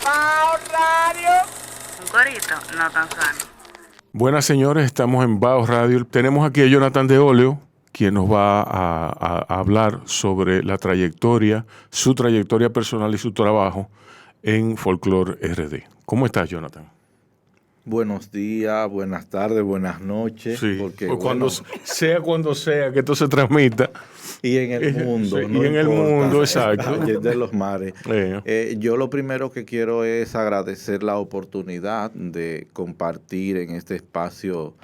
Bao Radio. Un corito no tan sano. Buenas, señores, estamos en Bao Radio. Tenemos aquí a Jonathan de Oleo, quien nos va a hablar sobre la trayectoria, su trayectoria personal y su trabajo en Folklore RD. ¿Cómo estás, Jonathan? Buenos días, buenas tardes, buenas noches. Sí, porque, cuando sea que esto se transmita. Y en el mundo. Sí, no y en el importa, mundo, exacto. De los mares. Yo lo primero que quiero es agradecer la oportunidad de compartir en este espacio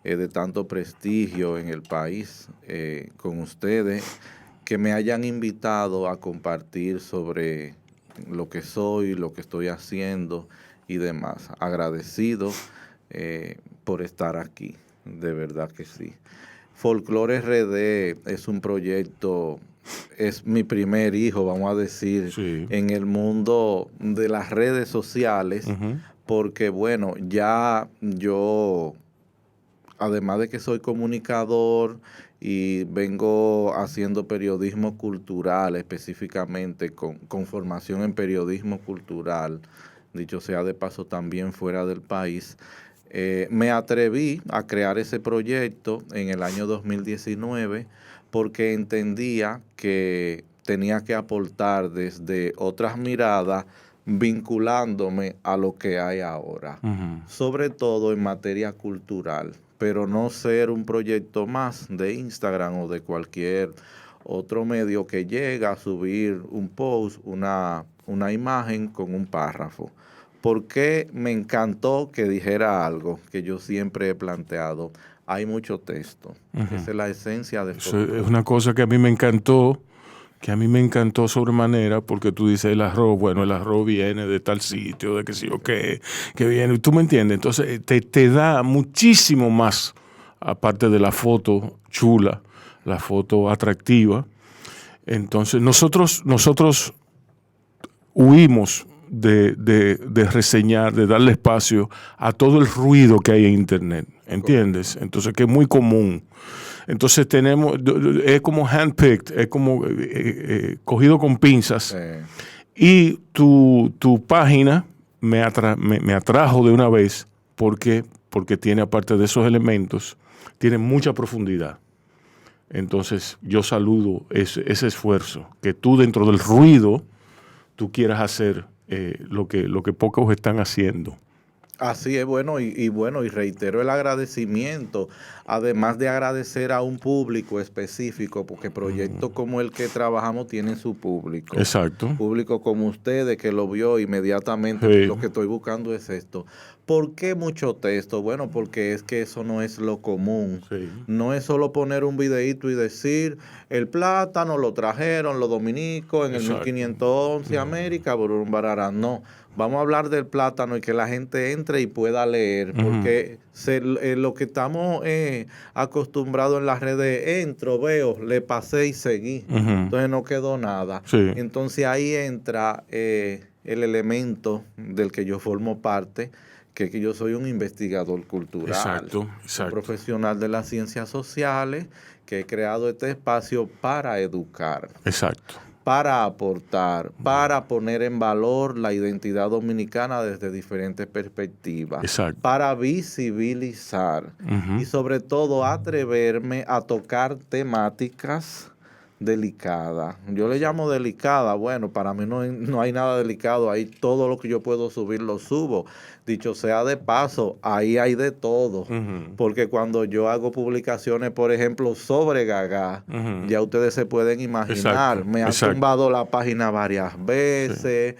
de tanto prestigio en el país con ustedes, que me hayan invitado a compartir sobre lo que soy, lo que estoy haciendo y demás. Agradecido por estar aquí, de verdad que sí. Folklore RD es un proyecto, es mi primer hijo, vamos a decir, Sí. en el mundo de las redes sociales, porque bueno, ya yo, además de que soy comunicador y vengo haciendo periodismo cultural específicamente, con formación en periodismo cultural, dicho sea de paso también fuera del país, me atreví a crear ese proyecto en el año 2019 porque entendía que tenía que aportar desde otras miradas vinculándome a lo que hay ahora, sobre todo en materia cultural, pero no ser un proyecto más de Instagram o de cualquier otro medio que llega a subir un post, una imagen con un párrafo. Porque me encantó que dijera algo que yo siempre he planteado. Hay mucho texto. Esa es la esencia de Eso es una cosa que a mí me encantó, sobremanera, porque tú dices el arroz, bueno, el arroz viene de tal sitio, de que sí o qué, que viene, tú me entiendes. Entonces te da muchísimo más, aparte de la foto chula, la foto atractiva. Entonces nosotros huimos de reseñar, de darle espacio a todo el ruido que hay en Internet, ¿entiendes? Entonces, que es muy común. Entonces es como handpicked, es como cogido con pinzas. Y tu página me atrajo de una vez porque tiene, aparte de esos elementos, tiene mucha profundidad. Entonces, yo saludo ese esfuerzo, que tú dentro del ruido, tú quieras hacer lo que pocos están haciendo. Así es, bueno, y reitero el agradecimiento, además de agradecer a un público específico, porque proyectos como el que trabajamos tienen su público. Exacto. Público como ustedes, que lo vio inmediatamente, Sí. Lo que estoy buscando es esto. ¿Por qué mucho texto? Bueno, porque es que eso no es lo común. Sí. No es solo poner un videíto y decir, el plátano lo trajeron los dominicos en Exacto. el 1511 América, burum, barará. No, vamos a hablar del plátano y que la gente entre y pueda leer, porque lo que estamos acostumbrados en las redes, entro, veo, le pasé y seguí. Entonces no quedó nada. Sí. Entonces ahí entra el elemento del que yo formo parte, que yo soy un investigador cultural, Exacto. un profesional de las ciencias sociales, que he creado este espacio para educar. Exacto. Para aportar, para poner en valor la identidad dominicana desde diferentes perspectivas, Exacto. para visibilizar y sobre todo atreverme a tocar temáticas delicadas. Yo le llamo delicada, bueno, para mí no hay nada delicado, ahí todo lo que yo puedo subir lo subo. Dicho sea de paso, ahí hay de todo, porque cuando yo hago publicaciones, por ejemplo, sobre Gaga, ya ustedes se pueden imaginar, Exacto. me han tumbado la página varias veces,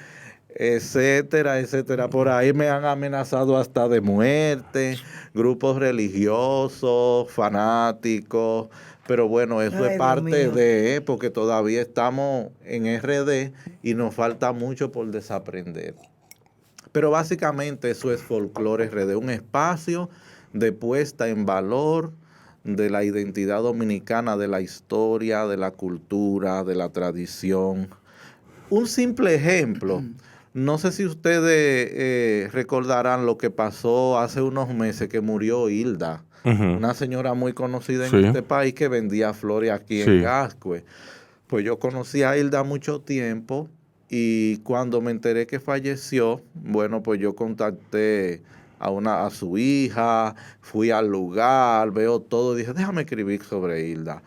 etcétera. Por ahí me han amenazado hasta de muerte, grupos religiosos, fanáticos. Pero bueno, eso es parte de, porque todavía estamos en RD y nos falta mucho por desaprender. Pero básicamente eso es Folklore RD, un espacio de puesta en valor de la identidad dominicana, de la historia, de la cultura, de la tradición. Un simple ejemplo, no sé si ustedes recordarán lo que pasó hace unos meses, que murió Hilda. Una señora muy conocida en este país que vendía flores aquí en Gascue. Pues yo conocí a Hilda mucho tiempo Y cuando me enteré que falleció, bueno, pues yo contacté a su hija, fui al lugar, veo todo, dije, déjame escribir sobre Hilda.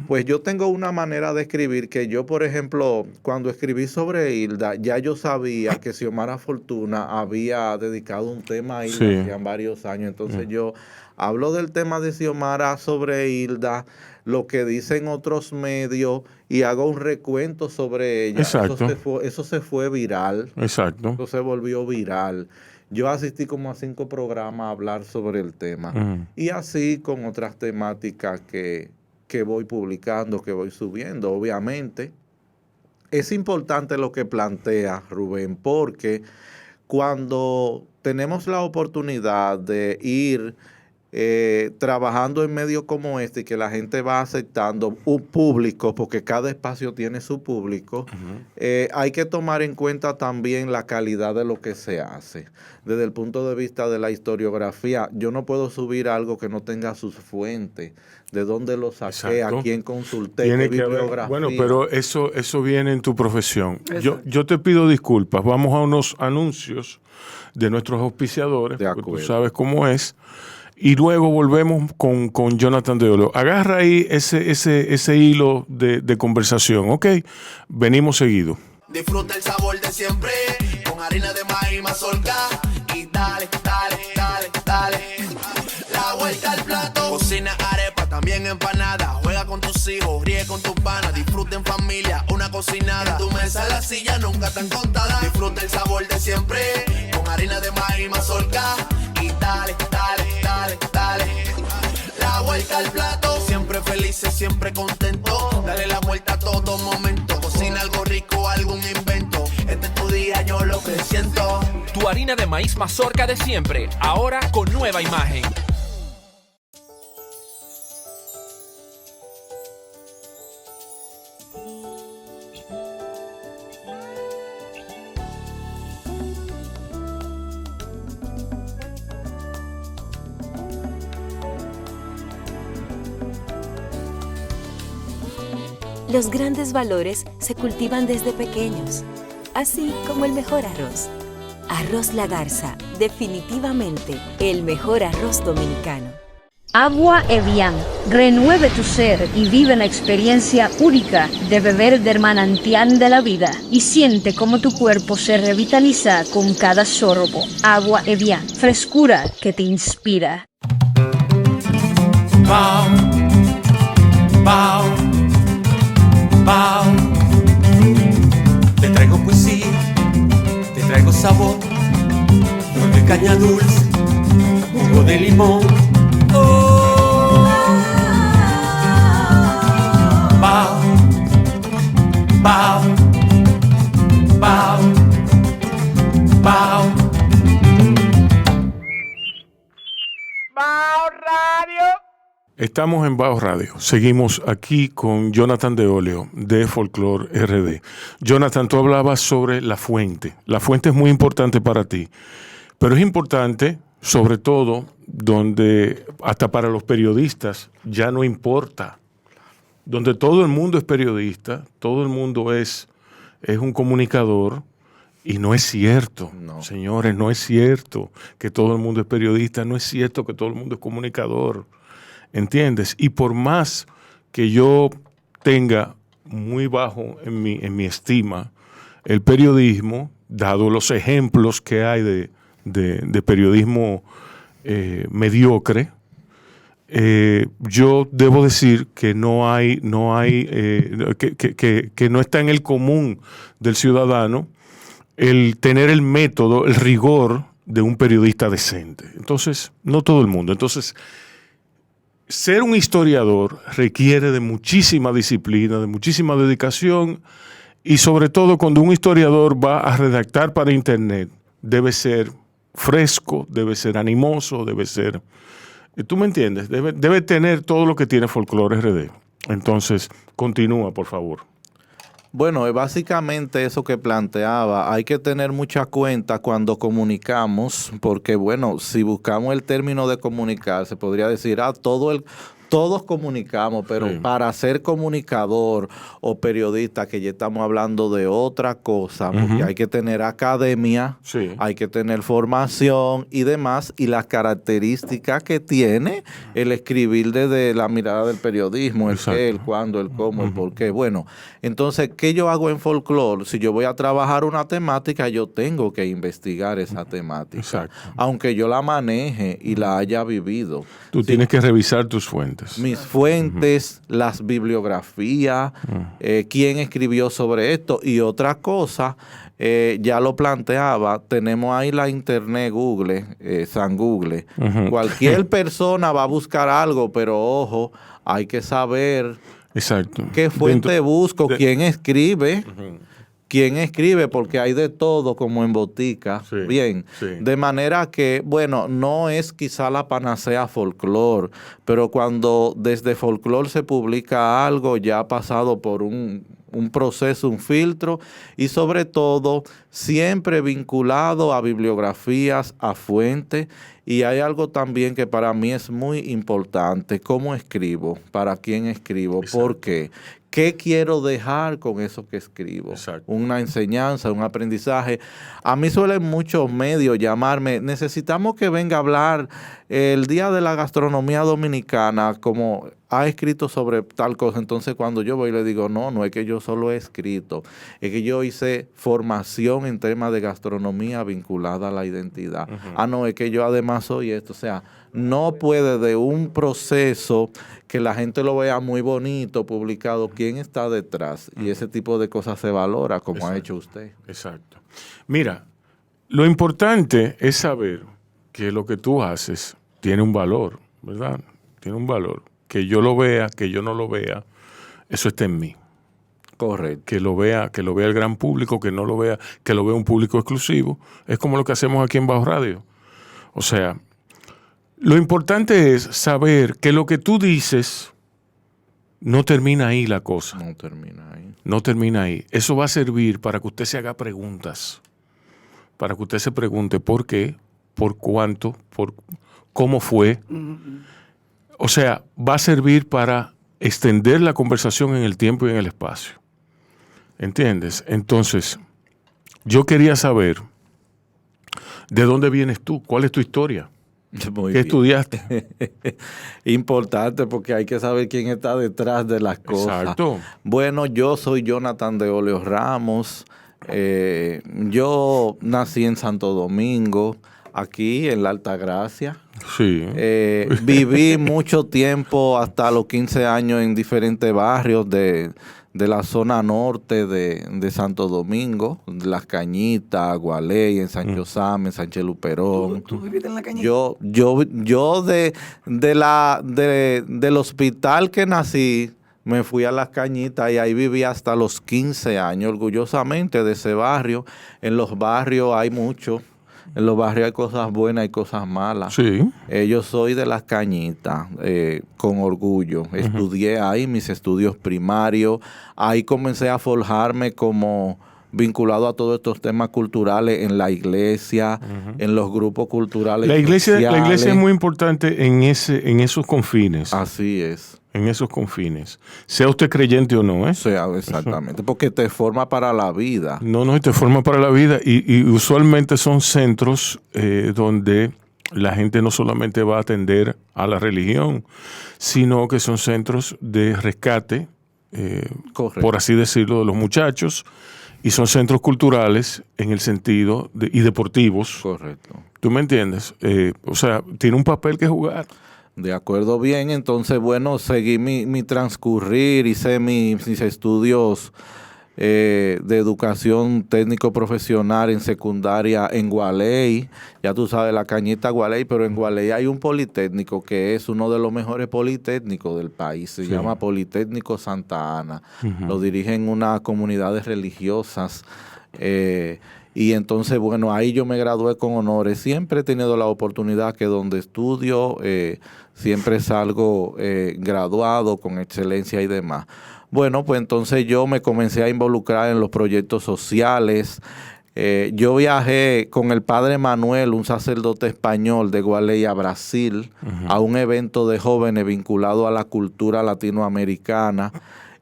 Pues yo tengo una manera de escribir que yo, por ejemplo, cuando escribí sobre Hilda, ya yo sabía que Xiomara Fortuna había dedicado un tema a Hilda Sí. hacían varios años. Entonces yo hablo del tema de Xiomara sobre Hilda, lo que dicen otros medios y hago un recuento sobre ella. Exacto. Eso se fue viral. Exacto. Eso se volvió viral. Yo asistí como a 5 programas a hablar sobre el tema. Ujú. Y así con otras temáticas que voy publicando, que voy subiendo. Obviamente, es importante lo que plantea Rubén, porque cuando tenemos la oportunidad de ir trabajando en medios como este y que la gente va aceptando un público, porque cada espacio tiene su público, hay que tomar en cuenta también la calidad de lo que se hace. Desde el punto de vista de la historiografía, yo no puedo subir algo que no tenga sus fuentes, de dónde lo saqué, Exacto. a quién consulté, Tiene qué que haber- bibliografía. bueno, pero eso viene en tu profesión. Yo te pido disculpas. Vamos a unos anuncios de nuestros auspiciadores, De porque tú acuerdo. sabes cómo es. Y luego volvemos con Jonathan de Oleo. Agarra ahí ese hilo de conversación, ¿ok? Venimos seguido. Disfruta el sabor de siempre con harina de maíz mazorca y dale, dale, dale, dale. La vuelta al plato. Cocina arepa, también empanada. Juega con tus hijos, ríe con tus panas. Disfruta en familia, una cocinada. En tu mesa la silla nunca tan contada. Disfruta el sabor de siempre con harina de maíz mazorca y dale, dale, dale, dale. La vuelta al plato. Siempre felices, siempre contento. Dale la vuelta a todo momento. Cocina algo rico, algún invento. Este es tu día, yo lo que siento. Tu harina de maíz mazorca de siempre, ahora con nueva imagen. Los grandes valores se cultivan desde pequeños, así como el mejor arroz. Arroz La Garza, definitivamente el mejor arroz dominicano. Agua Evian. Renueve tu ser y vive la experiencia única de beber del manantial de la vida y siente cómo tu cuerpo se revitaliza con cada sorbo. Agua Evian. Frescura que te inspira. Bao, bao, bao. Te traigo poesía, te traigo sabor, flor de caña dulce, jugo de limón. Oh. Bao, bao, bao, bao. Bao Radio. Estamos en Bajo Radio. Seguimos aquí con Jonathan de Oleo de Folklore RD. Jonathan, tú hablabas sobre la fuente. La fuente es muy importante para ti, pero es importante sobre todo donde hasta para los periodistas ya no importa. Donde todo el mundo es periodista, todo el mundo es un comunicador. Y no es cierto, No. señores, no es cierto que todo el mundo es periodista, no es cierto que todo el mundo es comunicador. ¿Entiendes? Y por más que yo tenga muy bajo en mi estima el periodismo, dado los ejemplos que hay de periodismo mediocre, yo debo decir que que no está en el común del ciudadano el tener el método, el rigor de un periodista decente. Entonces, no todo el mundo. Entonces, ser un historiador requiere de muchísima disciplina, de muchísima dedicación y sobre todo cuando un historiador va a redactar para internet debe ser fresco, debe ser animoso, debe ser... ¿Tú me entiendes? Debe tener todo lo que tiene Folklore RD. Entonces, continúa, por favor. Bueno, es básicamente eso que planteaba. Hay que tener mucha cuenta cuando comunicamos, porque bueno, si buscamos el término de comunicar, se podría decir, todo todos comunicamos, pero Sí. para ser comunicador o periodista, que ya estamos hablando de otra cosa, porque hay que tener academia, Sí. hay que tener formación y demás, y las características que tiene el escribir desde la mirada del periodismo, el Exacto. qué, el cuándo, el cómo, el por qué. Bueno, entonces, ¿qué yo hago en folclore? Si yo voy a trabajar una temática, yo tengo que investigar esa temática, Exacto. aunque yo la maneje y la haya vivido. Tú Sí, tienes que revisar tus fuentes. mis fuentes, las bibliografías, quién escribió sobre esto y otra cosa, ya lo planteaba, tenemos ahí la internet Google, San Google. Cualquier persona va a buscar algo, pero ojo, hay que saber Exacto. qué fuente Dentro- busco, de- quién escribe. ¿Quién escribe? Porque hay de todo como en botica. Sí, Bien. sí. De manera que, bueno, no es quizá la panacea folclore, pero cuando desde folclore se publica algo ya ha pasado por un proceso, un filtro, y sobre todo siempre vinculado a bibliografías, a fuentes. Y hay algo también que para mí es muy importante: cómo escribo, para quién escribo, por qué. ¿Qué quiero dejar con eso que escribo? Exacto. Una enseñanza, un aprendizaje. A mí suelen muchos medios llamarme, necesitamos que venga a hablar el Día de la Gastronomía Dominicana, como ha escrito sobre tal cosa. Entonces cuando yo voy le digo, no es que yo solo he escrito, es que yo hice formación en temas de gastronomía vinculada a la identidad. No, es que yo además soy esto. O sea, no puede de un proceso que la gente lo vea muy bonito, publicado, quién está detrás. Y ese tipo de cosas se valora, como ha hecho usted. Exacto. Mira, lo importante es saber que lo que tú haces tiene un valor, ¿verdad? Tiene un valor. Que yo lo vea, que yo no lo vea, eso está en mí. Correcto. Que lo vea el gran público, que no lo vea, que lo vea un público exclusivo. Es como lo que hacemos aquí en Bajo Radio. O sea, lo importante es saber que lo que tú dices no termina ahí la cosa. No termina ahí. No termina ahí. Eso va a servir para que usted se haga preguntas. Para que usted se pregunte por qué, por cuánto, por cómo fue. O sea, va a servir para extender la conversación en el tiempo y en el espacio. ¿Entiendes? Entonces, yo quería saber de dónde vienes tú, cuál es tu historia, Muy qué bien. estudiaste. Importante, porque hay que saber quién está detrás de las cosas. Exacto. Bueno, yo soy Jonathan de Oleo Ramos. Yo nací en Santo Domingo, aquí en la Altagracia. Sí. Viví mucho tiempo, hasta los 15 años, en diferentes barrios de la zona norte de Santo Domingo, Las Cañitas, Gualey, en Sancho Sama, en Sánchez Luperón. ¿Tú viviste en la cañita? Yo del hospital que nací, me fui a Las Cañitas y ahí viví hasta los 15 años, orgullosamente, de ese barrio. En los barrios hay mucho. En los barrios hay cosas buenas y cosas malas. Sí. Yo soy de Las Cañitas, con orgullo. Estudié ahí mis estudios primarios. Ahí comencé a forjarme como vinculado a todos estos temas culturales en la iglesia, en los grupos culturales. La iglesia sociales. es muy importante en esos confines. Así es. En esos confines. Sea usted creyente o no, ¿eh? O sea, exactamente. Porque te forma para la vida. No, y te forma para la vida. Y usualmente son centros donde la gente no solamente va a atender a la religión, sino que son centros de rescate, Correcto. por así decirlo, de los muchachos. Y son centros culturales en el sentido y deportivos. Correcto. ¿Tú me entiendes? O sea, tiene un papel que jugar. De acuerdo, bien. Entonces, bueno, seguí mi transcurrir, hice mis estudios de educación técnico profesional en secundaria en Gualey. Ya tú sabes, La Cañita, Gualey, pero en Gualey hay un politécnico que es uno de los mejores politécnicos del país. Se llama Politécnico Santa Ana. Lo dirigen unas comunidades religiosas. Y entonces, bueno, ahí yo me gradué con honores. Siempre he tenido la oportunidad que donde estudio, siempre salgo graduado con excelencia y demás. Bueno, pues entonces yo me comencé a involucrar en los proyectos sociales, Yo viajé con el padre Manuel, un sacerdote español de Gualey, a Brasil, a un evento de jóvenes vinculado a la cultura latinoamericana.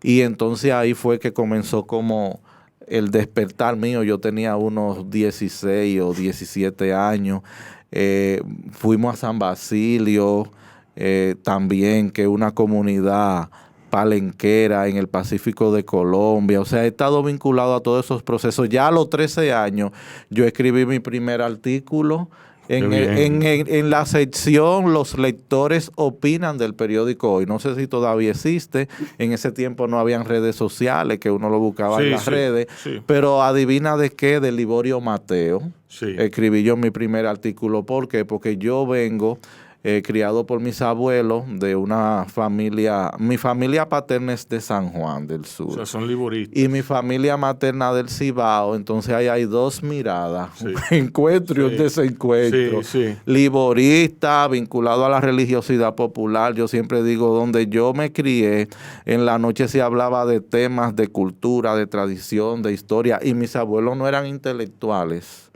Y entonces ahí fue que comenzó como el despertar mío. Yo tenía unos 16 o 17 años. Fuimos a San Basilio también, que es una comunidad palenquera en el Pacífico de Colombia. O sea, he estado vinculado a todos esos procesos. Ya a los 13 años yo escribí mi primer artículo en la sección Los lectores opinan del periódico Hoy. No sé si todavía existe. En ese tiempo no habían redes sociales, que uno lo buscaba en las redes. Sí. Pero adivina de qué, de Liborio Mateo. Sí. Escribí yo mi primer artículo. ¿Por qué? Porque yo vengo criado por mis abuelos de una familia. Mi familia paterna es de San Juan del Sur. O sea, son liboristas. Y mi familia materna del Cibao. Entonces ahí hay dos miradas. Sí. Un encuentro y un desencuentro. Sí, sí. Liborista, vinculado a la religiosidad popular. Yo siempre digo, donde yo me crié, en la noche se hablaba de temas de cultura, de tradición, de historia. Y mis abuelos no eran intelectuales,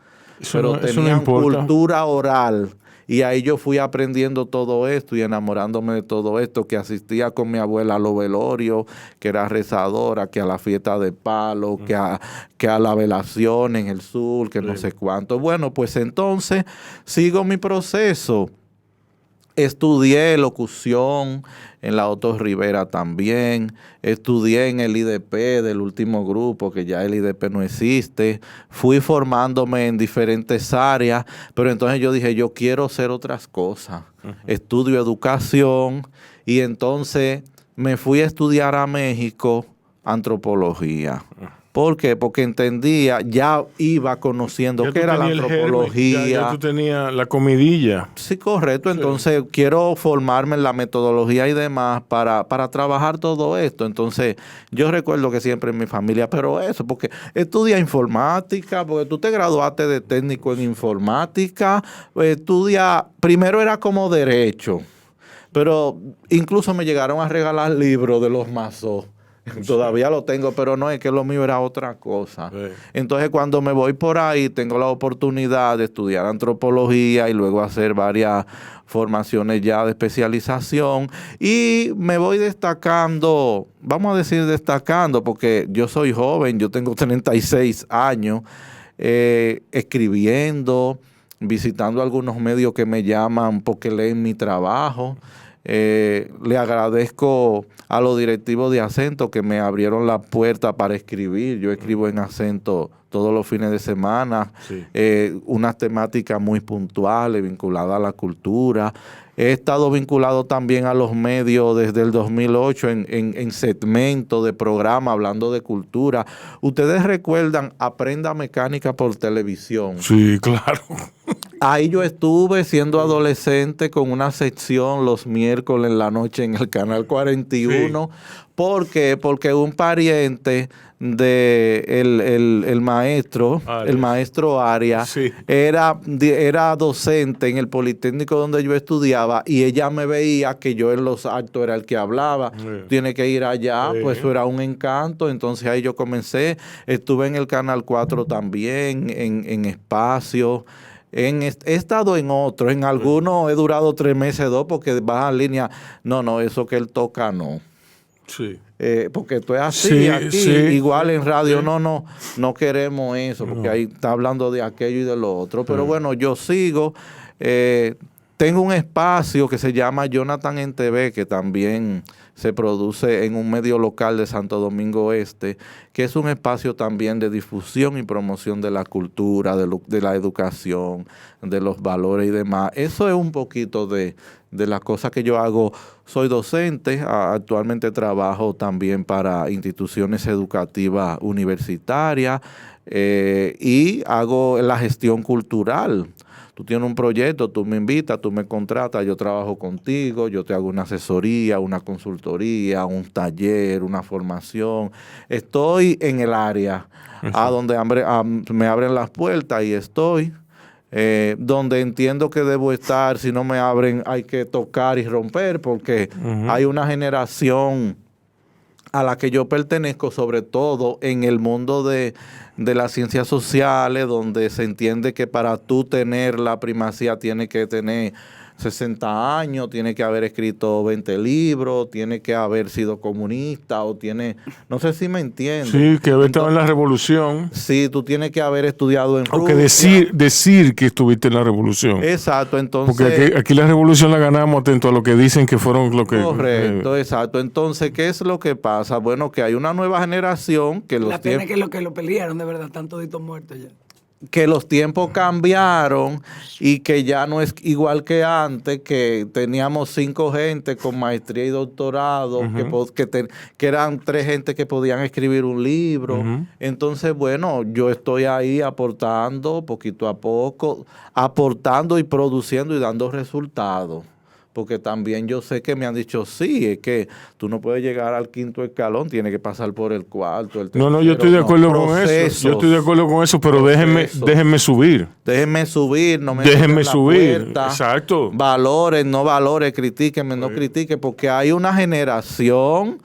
pero tenían cultura oral. Y ahí yo fui aprendiendo todo esto y enamorándome de todo esto, que asistía con mi abuela a los velorios, que era rezadora, que a la fiesta de palo, que a la velación en el sur, que no sé cuánto. Bueno, pues entonces sigo mi proceso. Estudié locución en la Otto Rivera también. Estudié en el IDP del último grupo, que ya el IDP no existe. Fui formándome en diferentes áreas, pero entonces yo dije, yo quiero hacer otras cosas. Estudio educación y entonces me fui a estudiar a México antropología. ¿Por qué? Porque entendía, ya iba conociendo qué era la antropología. Ya tú tenías la comidilla. Sí, correcto. Entonces, quiero formarme en la metodología y demás para trabajar todo esto. Entonces, yo recuerdo que siempre en mi familia, pero eso, porque estudia informática, porque tú te graduaste de técnico en informática, primero era como derecho, pero incluso me llegaron a regalar libros de los Mazó. Todavía lo tengo, pero no, es que lo mío era otra cosa. Sí. Entonces, cuando me voy por ahí, tengo la oportunidad de estudiar antropología y luego hacer varias formaciones ya de especialización. Y me voy destacando, vamos a decir destacando, porque yo soy joven, yo tengo 36 años, escribiendo, visitando algunos medios que me llaman porque leen mi trabajo. Le agradezco a los directivos de Acento que me abrieron la puerta para escribir. Yo escribo en Acento todos los fines de semana, unas temáticas muy puntuales vinculadas a la cultura. He estado vinculado también a los medios desde el 2008 en segmentos de programa hablando de cultura. ¿Ustedes recuerdan Aprenda Mecánica por televisión? Sí, claro. Ahí yo estuve siendo adolescente con una sección los miércoles en la noche en el Canal 41. Sí. ¿Por qué? Porque un pariente de el maestro Arias, sí, era docente en el Politécnico donde yo estudiaba y ella me veía que yo en los actos era el que hablaba. Tiene que ir allá, pues eso era un encanto. Entonces ahí yo comencé. Estuve en el Canal 4 también, en Espacio. He estado en otros, en algunos he durado 3 meses, 2, porque baja línea. No, eso que él toca, no. Sí. Porque esto es así, aquí, igual en radio, no queremos eso, porque ahí está hablando de aquello y de lo otro. Pero bueno, yo sigo. Tengo un espacio que se llama Jonathan en TV, que también se produce en un medio local de Santo Domingo Este, que es un espacio también de difusión y promoción de la cultura, de la educación, de los valores y demás. Eso es un poquito de las cosas que yo hago. Soy docente, actualmente trabajo también para instituciones educativas universitarias y hago la gestión cultural. Tú tienes un proyecto, tú me invitas, tú me contratas, yo trabajo contigo, yo te hago una asesoría, una consultoría, un taller, una formación. Estoy en el área a donde me abren las puertas y estoy. Donde entiendo que debo estar, si no me abren hay que tocar y romper porque hay una generación a la que yo pertenezco, sobre todo en el mundo de las ciencias sociales, donde se entiende que para tú tener la primacía tiene que tener 60 años, tiene que haber escrito 20 libros, tiene que haber sido comunista o tiene, no sé si me entiendes. Sí, que haber estado en la revolución. Sí, tú tienes que haber estudiado en Aunque Rusia. decir que estuviste en la revolución. Exacto, entonces... Porque aquí la revolución la ganamos atento a lo que dicen que fueron lo que... Correcto, exacto. Entonces, ¿qué es lo que pasa? Bueno, que hay una nueva generación que La pena es que lo pelearon, de verdad, están toditos muertos ya. que los tiempos cambiaron y que ya no es igual que antes, que teníamos 5 gente con maestría y doctorado, que eran 3 gente que podían escribir un libro. Entonces, bueno, yo estoy ahí aportando poquito a poco, aportando y produciendo y dando resultados. Porque también yo sé que me han dicho, sí, es que tú no puedes llegar al 5.º escalón, tienes que pasar por el 4.º, el 3.º. No, yo estoy de acuerdo con eso. Yo estoy de acuerdo con eso, pero déjenme subir. Déjenme subir, no me Déjenme cierren la subir. puerta. Exacto. Valores, no valores, critíquenme, no critiquen, porque hay una generación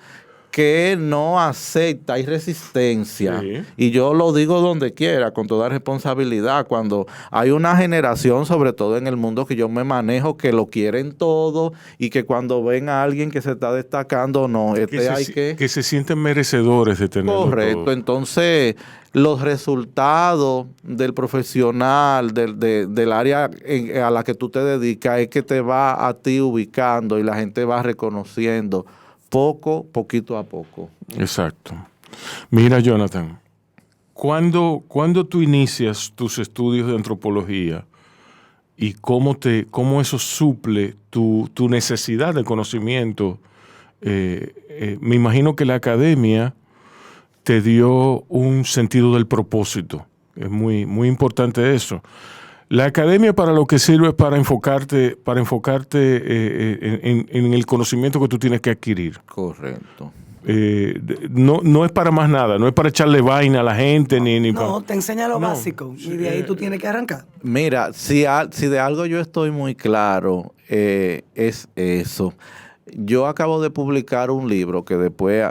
que no acepta, hay resistencia. Sí. Y yo lo digo donde quiera, con toda responsabilidad, cuando hay una generación, sobre todo en el mundo que yo me manejo, que lo quieren todo y que cuando ven a alguien que se está destacando, no, que se sienten merecedores de tenerlo correcto, todo. Entonces los resultados del profesional, del área a la que tú te dedicas, es que te va a ti ubicando y la gente va reconociendo poquito a poco. Exacto. Mira, Jonathan, ¿cuándo tú inicias tus estudios de antropología y cómo eso suple tu necesidad de conocimiento? Me imagino que la academia te dio un sentido del propósito. Es muy, muy importante eso. La academia para lo que sirve es para enfocarte en el conocimiento que tú tienes que adquirir. Correcto. No es para más nada, no es para echarle vaina a la gente. Te enseña lo básico y de ahí tú tienes que arrancar. Mira, si de algo yo estoy muy claro, es eso. Yo acabo de publicar un libro que después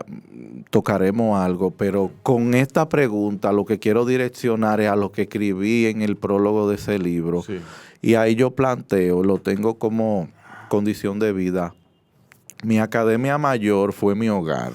tocaremos algo, pero con esta pregunta lo que quiero direccionar es a lo que escribí en el prólogo de ese libro. Sí. Y ahí yo planteo, lo tengo como condición de vida. Mi academia mayor fue mi hogar.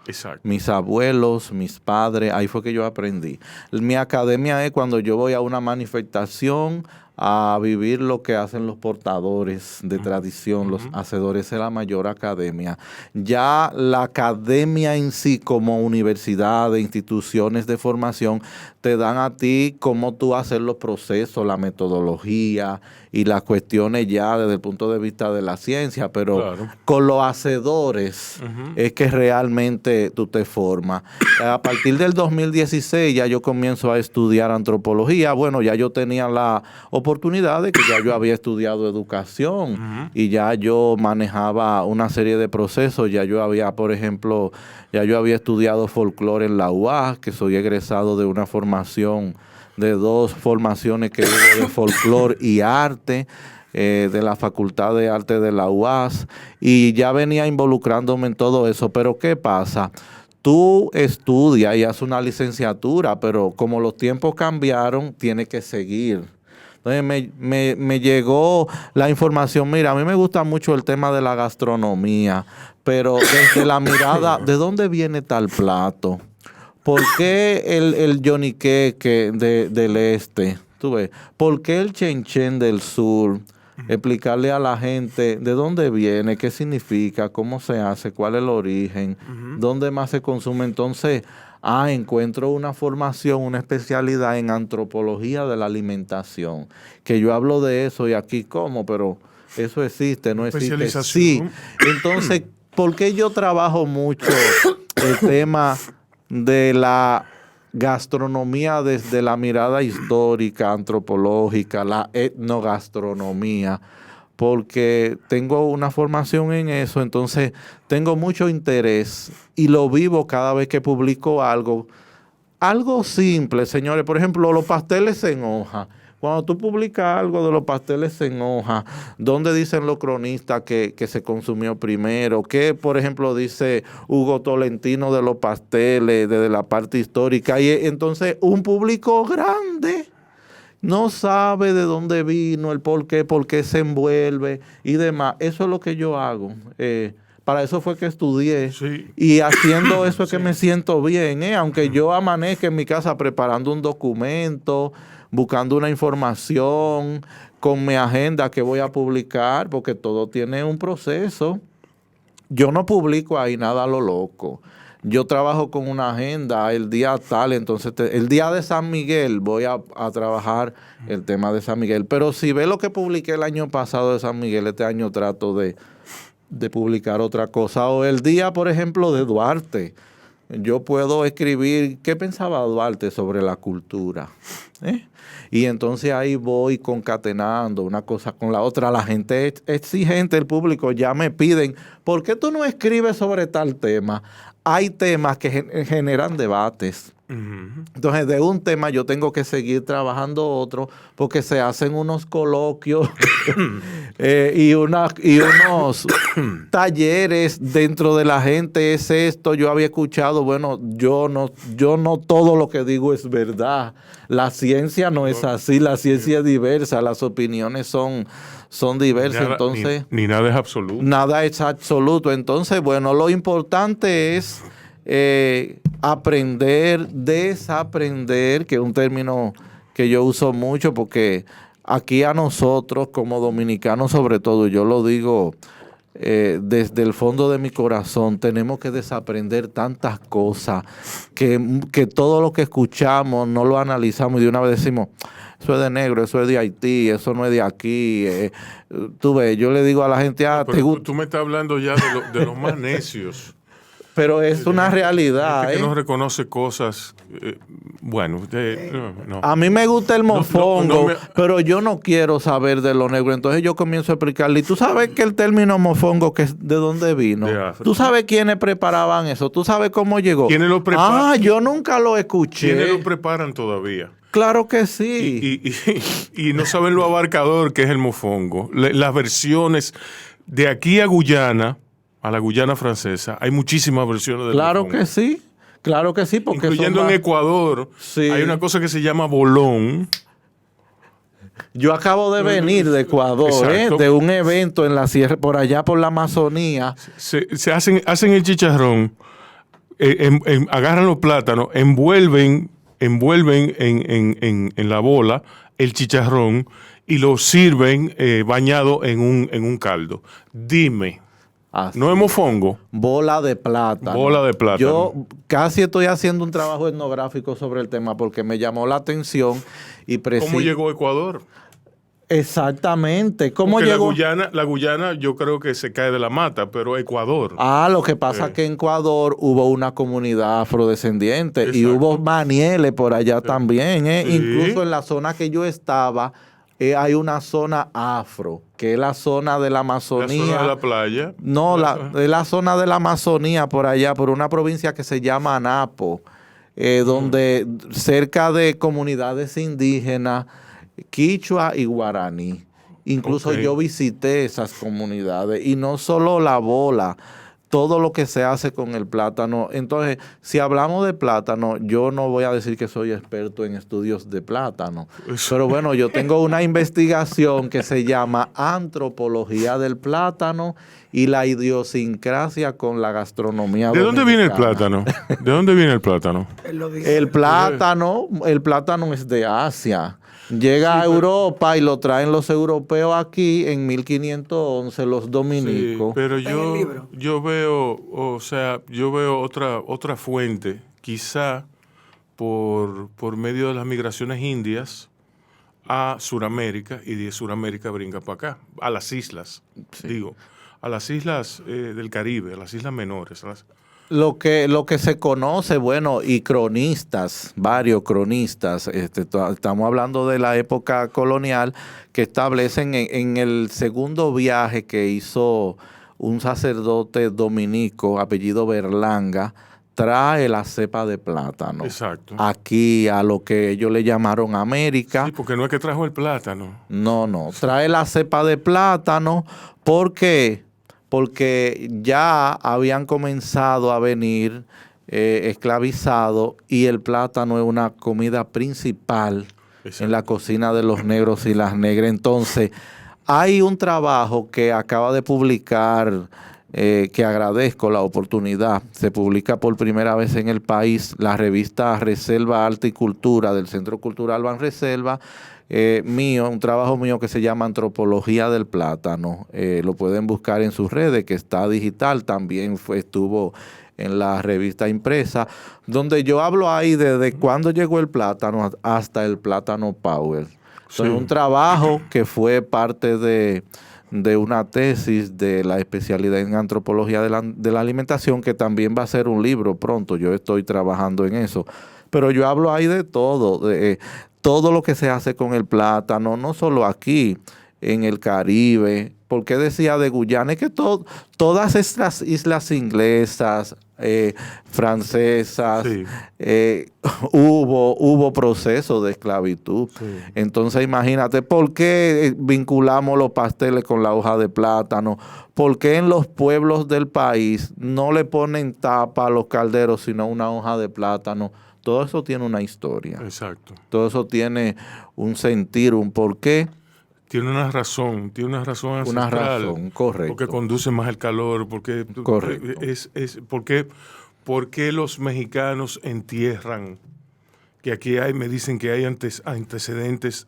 Exacto. Mis abuelos, mis padres, ahí fue que yo aprendí. Mi academia es cuando yo voy a una manifestación a vivir lo que hacen los portadores de tradición, los hacedores, es la mayor academia. Ya la academia en sí como universidad, de instituciones de formación, te dan a ti cómo tú hacer los procesos, la metodología y las cuestiones ya desde el punto de vista de la ciencia, pero claro, con los hacedores es que realmente tú te formas. A partir del 2016 ya yo comienzo a estudiar antropología. Bueno, ya yo tenía la oportunidad de que ya yo había estudiado educación y ya yo manejaba una serie de procesos. Ya yo había, por ejemplo, ya yo había estudiado folclore en la UAS, que soy egresado de una formación, de 2 formaciones que hubo de folclore y arte, de la Facultad de Arte de la UAS, y ya venía involucrándome en todo eso. Pero ¿qué pasa? Tú estudias y haces una licenciatura, pero como los tiempos cambiaron, tienes que seguir. Entonces me llegó la información. Mira, a mí me gusta mucho el tema de la gastronomía, pero desde la mirada, ¿de dónde viene tal plato? ¿Por qué el yoniqueque del este? ¿Tú ves? ¿Por qué el chenchen del sur? Explicarle a la gente de dónde viene, qué significa, cómo se hace, cuál es el origen, dónde más se consume. Entonces, encuentro una formación, una especialidad en antropología de la alimentación, que yo hablo de eso y aquí como, pero eso existe, no existe. Sí. Entonces, ¿por qué yo trabajo mucho el tema de la gastronomía desde la mirada histórica, antropológica, la etnogastronomía? Porque tengo una formación en eso, entonces tengo mucho interés y lo vivo cada vez que publico algo. Algo simple, señores. Por ejemplo, los pasteles en hoja. Cuando tú publicas algo de los pasteles en hoja, ¿dónde dicen los cronistas que se consumió primero? ¿Qué, por ejemplo, dice Hugo Tolentino de los pasteles, desde la parte histórica? Y entonces un público grande no sabe de dónde vino, el por qué se envuelve y demás. Eso es lo que yo hago. Para eso fue que estudié. Sí. Y haciendo eso es que me siento bien. Aunque yo amanezca en mi casa preparando un documento, buscando una información, con mi agenda que voy a publicar, porque todo tiene un proceso. Yo no publico ahí nada a lo loco. Yo trabajo con una agenda el día tal, entonces el día de San Miguel voy a trabajar el tema de San Miguel. Pero si ve lo que publiqué el año pasado de San Miguel, este año trato de publicar otra cosa. O el día, por ejemplo, de Duarte. Yo puedo escribir qué pensaba Duarte sobre la cultura. Y entonces ahí voy concatenando una cosa con la otra. La gente es exigente, el público ya me piden, ¿por qué tú no escribes sobre tal tema? Hay temas que generan debates. Entonces, de un tema yo tengo que seguir trabajando otro porque se hacen unos coloquios y unos talleres dentro de la gente. Es esto, yo había escuchado, bueno, yo no todo lo que digo es verdad. La ciencia no es así, la ciencia es diversa, las opiniones son diversas. Nada, entonces ni nada es absoluto. Nada es absoluto. Entonces, bueno, lo importante es aprender, desaprender, que es un término que yo uso mucho porque aquí a nosotros como dominicanos sobre todo, yo lo digo desde el fondo de mi corazón, tenemos que desaprender tantas cosas que todo lo que escuchamos no lo analizamos y de una vez decimos, eso es de negro, eso es de Haití, eso no es de aquí. Tú ves, yo le digo a la gente, tú me estás hablando ya de los más necios. Pero es una realidad. Que no reconoce cosas. Bueno, no. A mí me gusta el mofongo, pero yo no quiero saber de lo negro. Entonces yo comienzo a explicarle. ¿Y tú sabes que el término mofongo, de dónde vino? ¿Tú sabes quiénes preparaban eso? ¿Tú sabes cómo llegó? ¿Quiénes lo preparan? Yo nunca lo escuché. ¿Quiénes lo preparan todavía? Claro que sí. Y no saben lo abarcador que es el mofongo. Las versiones de aquí a Guyana, a la Guyana francesa, hay muchísimas versiones del mofongo. Claro que sí. Porque incluyendo en Ecuador, hay una cosa que se llama bolón. Yo acabo de venir de Ecuador, de un evento en la sierra, por allá por la Amazonía. Se hacen el chicharrón, agarran los plátanos, envuelven en la bola el chicharrón y lo sirven bañado en un caldo. Dime. Así. No es mofongo. Bola de plátano. Bola de plátano. Yo casi estoy haciendo un trabajo etnográfico sobre el tema porque me llamó la atención y ¿Cómo llegó a Ecuador? Exactamente. ¿Cómo porque llegó? La Guyana yo creo que se cae de la mata, pero Ecuador. Lo que pasa es que en Ecuador hubo una comunidad afrodescendiente. Exacto. Y hubo manieles por allá también. Sí. Incluso en la zona que yo estaba, hay una zona afro, que es la zona de la Amazonía. ¿La zona de la playa? No, es la zona de la Amazonía por allá, por una provincia que se llama Anapo, donde cerca de comunidades indígenas, quichua y guaraní. Incluso yo visité esas comunidades y no solo la bola, todo lo que se hace con el plátano. Entonces, si hablamos de plátano, yo no voy a decir que soy experto en estudios de plátano. Pero bueno, yo tengo una investigación que se llama Antropología del Plátano y la idiosincrasia con la gastronomía dominicana. ¿De dónde viene el plátano? ¿De dónde viene el plátano? El plátano es de Asia. Llega a Europa y lo traen los europeos aquí en 1511, los dominicos. Sí, pero yo veo otra fuente, quizá por medio de las migraciones indias a Sudamérica y de Sudamérica brinca para acá, a las islas, a las islas del Caribe, a las islas menores. Lo que se conoce, bueno, y cronistas, varios cronistas, estamos hablando de la época colonial, que establecen en el segundo viaje que hizo un sacerdote dominico, apellido Berlanga, trae la cepa de plátano. Exacto. Aquí a lo que ellos le llamaron América. Sí, porque no es que trajo el plátano. No, trae la cepa de plátano. ¿Por qué? Porque ya habían comenzado a venir esclavizados y el plátano es una comida principal en la cocina de los negros y las negras. Entonces, hay un trabajo que acaba de publicar, que agradezco la oportunidad. Se publica por primera vez en el país la revista Reserva Arte y Cultura del Centro Cultural Banreserva. Un trabajo mío que se llama Antropología del Plátano. Lo pueden buscar en sus redes, que está digital. También estuvo en la revista impresa, donde yo hablo ahí desde cuándo llegó el plátano hasta el plátano Power. Sí. Es un trabajo que fue parte de una tesis de la especialidad en antropología de la alimentación, que también va a ser un libro pronto. Yo estoy trabajando en eso. Pero yo hablo ahí de todo, todo lo que se hace con el plátano, no solo aquí, en el Caribe. Porque decía de Guyana, es que todas estas islas inglesas, francesas, sí, hubo proceso de esclavitud. Sí. Entonces imagínate, ¿por qué vinculamos los pasteles con la hoja de plátano? ¿Por qué en los pueblos del país no le ponen tapa a los calderos, sino una hoja de plátano? Todo eso tiene una historia. Exacto. Todo eso tiene un sentir, un porqué. Tiene una razón ancestral. Una razón, correcto. Porque conduce más el calor, porque porque los mexicanos entierran, que aquí me dicen que hay antecedentes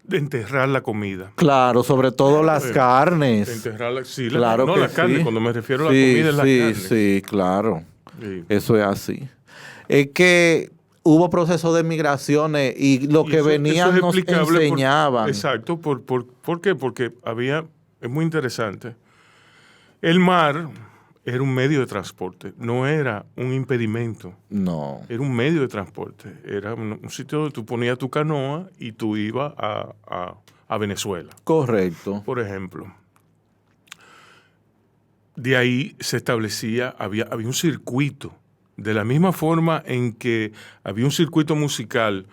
de enterrar la comida. Claro, sobre todo las carnes. De enterrar sí, claro la carne, cuando me refiero a la comida es la carne. Sí, claro. Sí. Eso es así. Es que hubo proceso de migraciones y lo que venían nos enseñaban. Exacto. ¿Por qué? Porque es muy interesante. El mar era un medio de transporte, no era un impedimento. No. Era un medio de transporte. Era un sitio donde tú ponías tu canoa y tú ibas a Venezuela. Correcto. Por ejemplo. De ahí se establecía, había un circuito. De la misma forma en que había un circuito musical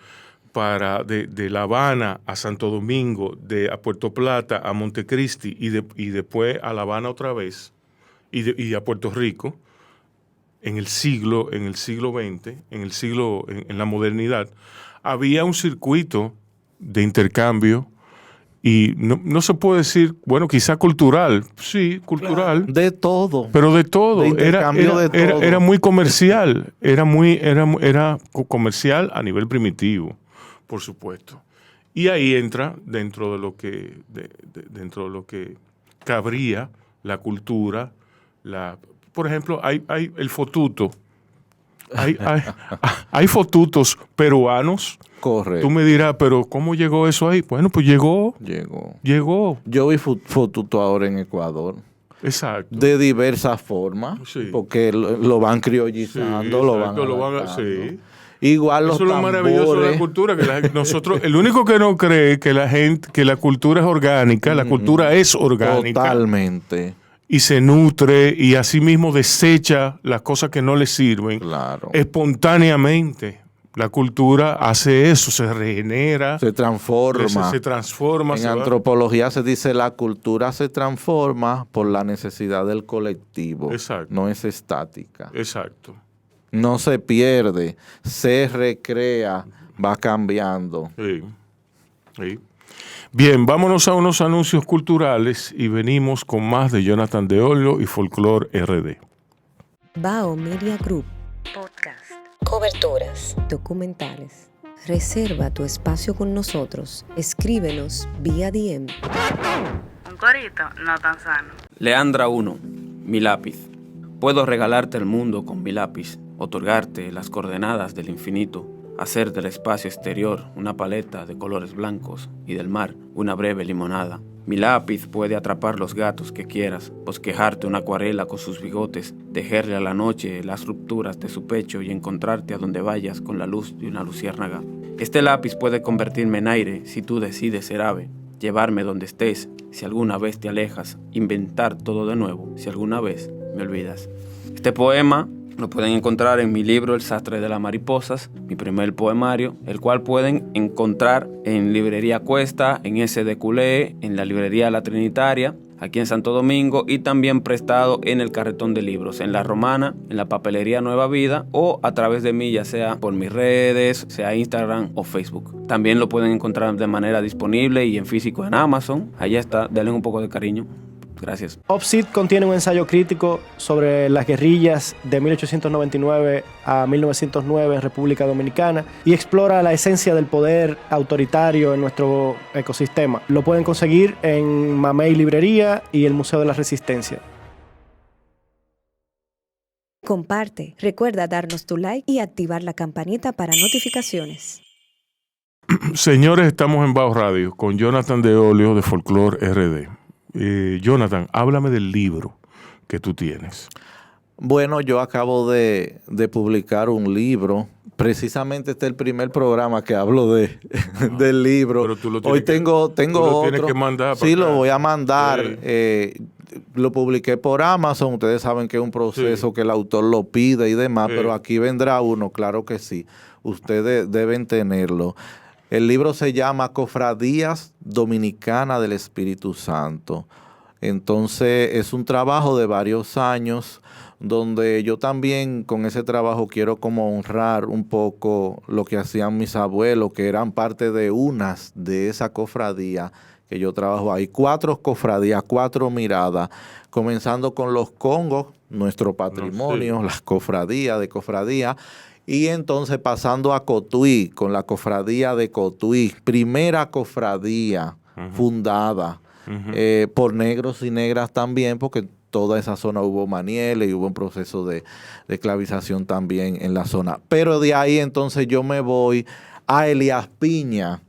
de La Habana a Santo Domingo, a Puerto Plata, a Montecristi y después a La Habana otra vez y a Puerto Rico, en el siglo XX, en la modernidad, había un circuito de intercambio. Y no se puede decir, bueno, quizá cultural. Sí, cultural. Claro, de todo. Pero de todo. De intercambio de todo. Era muy comercial. Era comercial a nivel primitivo, por supuesto. Y ahí entra dentro de lo que cabría la cultura. Por ejemplo, hay el fotuto. Hay fotutos peruanos. Correcto. Tú me dirás, pero ¿cómo llegó eso ahí? Bueno, pues llegó. Yo vi fotuto ahora en Ecuador. Exacto. De diversas formas. Sí. Porque lo van criollizando, sí, lo van sí. Igual los tambores. Eso es lo maravilloso de la cultura, que nosotros, el único que no cree que la cultura es orgánica, la cultura es orgánica. Totalmente. Y se nutre y asimismo desecha las cosas que no le sirven. Claro. Espontáneamente. La cultura hace eso, se regenera. Se transforma. Se transforma. En antropología se dice la cultura se transforma por la necesidad del colectivo. Exacto. No es estática. Exacto. No se pierde, se recrea, va cambiando. Sí. Sí. Bien, vámonos a unos anuncios culturales y venimos con más de Jonathan de Olio y Folklore RD. Bao Media Group. Podcast. Coberturas. Documentales. Reserva tu espacio con nosotros. Escríbenos vía DM. Un corito no tan sano. Leandra 1. Mi lápiz. Puedo regalarte el mundo con mi lápiz, otorgarte las coordenadas del infinito, hacer del espacio exterior una paleta de colores blancos y del mar una breve limonada. Mi lápiz puede atrapar los gatos que quieras, bosquejarte una acuarela con sus bigotes, tejerle a la noche las rupturas de su pecho y encontrarte a donde vayas con la luz de una luciérnaga. Este lápiz puede convertirme en aire si tú decides ser ave, llevarme donde estés si alguna vez te alejas, inventar todo de nuevo si alguna vez me olvidas. Este poema Lo pueden encontrar en mi libro El sastre de las mariposas, mi primer poemario, el cual pueden encontrar en Librería Cuesta, en SD Culé, en la Librería La Trinitaria, aquí en Santo Domingo, y también prestado en el Carretón de Libros, en La Romana, en la Papelería Nueva Vida, o a través de mí, ya sea por mis redes, sea Instagram o Facebook. También lo pueden encontrar de manera disponible y en físico en Amazon. Allá está, denle un poco de cariño. Gracias. Obsid contiene un ensayo crítico sobre las guerrillas de 1899 a 1909 en República Dominicana y explora la esencia del poder autoritario en nuestro ecosistema. Lo pueden conseguir en Mamey Librería y el Museo de la Resistencia. Comparte, recuerda darnos tu like y activar la campanita para notificaciones. Señores, estamos en Bajo Radio con Jonathan de Olio de Folklore RD. Jonathan, háblame del libro que tú tienes. Bueno, yo acabo de publicar un libro. Precisamente este es el primer programa que hablo del libro. Pero tú lo Hoy tengo otro. Tienes que mandar. Sí, lo voy a mandar. Lo publiqué por Amazon. Ustedes saben que es un proceso que el autor lo pide y demás, pero aquí vendrá uno, claro que sí. Ustedes deben tenerlo. El libro se llama Cofradías Dominicanas del Espíritu Santo. Entonces es un trabajo de varios años donde yo también con ese trabajo quiero como honrar un poco lo que hacían mis abuelos, que eran parte de unas de esa cofradía que yo trabajo. Hay 4 cofradías, 4 miradas, comenzando con los congos, nuestro patrimonio, las cofradías de cofradía. Y entonces pasando a Cotuí, con la cofradía de Cotuí, primera cofradía fundada por negros y negras también, porque toda esa zona hubo manieles y hubo un proceso de esclavización también en la zona. Pero de ahí entonces yo me voy a Elías Piña,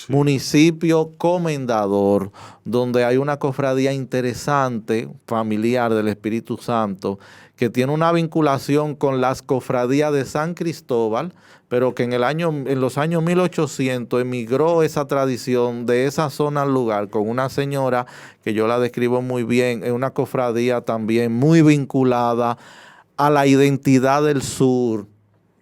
municipio comendador, donde hay una cofradía interesante, familiar del Espíritu Santo, que tiene una vinculación con las cofradías de San Cristóbal, pero que en los años 1800 emigró esa tradición de esa zona al lugar con una señora que yo la describo muy bien, es una cofradía también muy vinculada a la identidad del sur,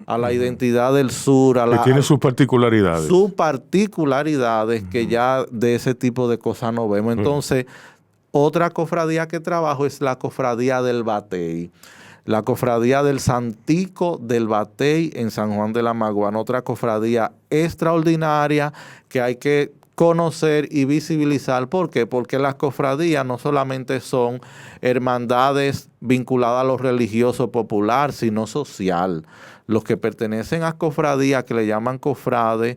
que tiene sus particularidades. Sus particularidades que ya de ese tipo de cosas no vemos. Entonces, otra cofradía que trabajo es la cofradía del Batey. La cofradía del Santico del Batey en San Juan de la Maguana. Otra cofradía extraordinaria que hay que conocer y visibilizar. ¿Por qué? Porque las cofradías no solamente son hermandades vinculadas a lo religioso popular, sino social. Los que pertenecen a cofradías, que le llaman cofrades,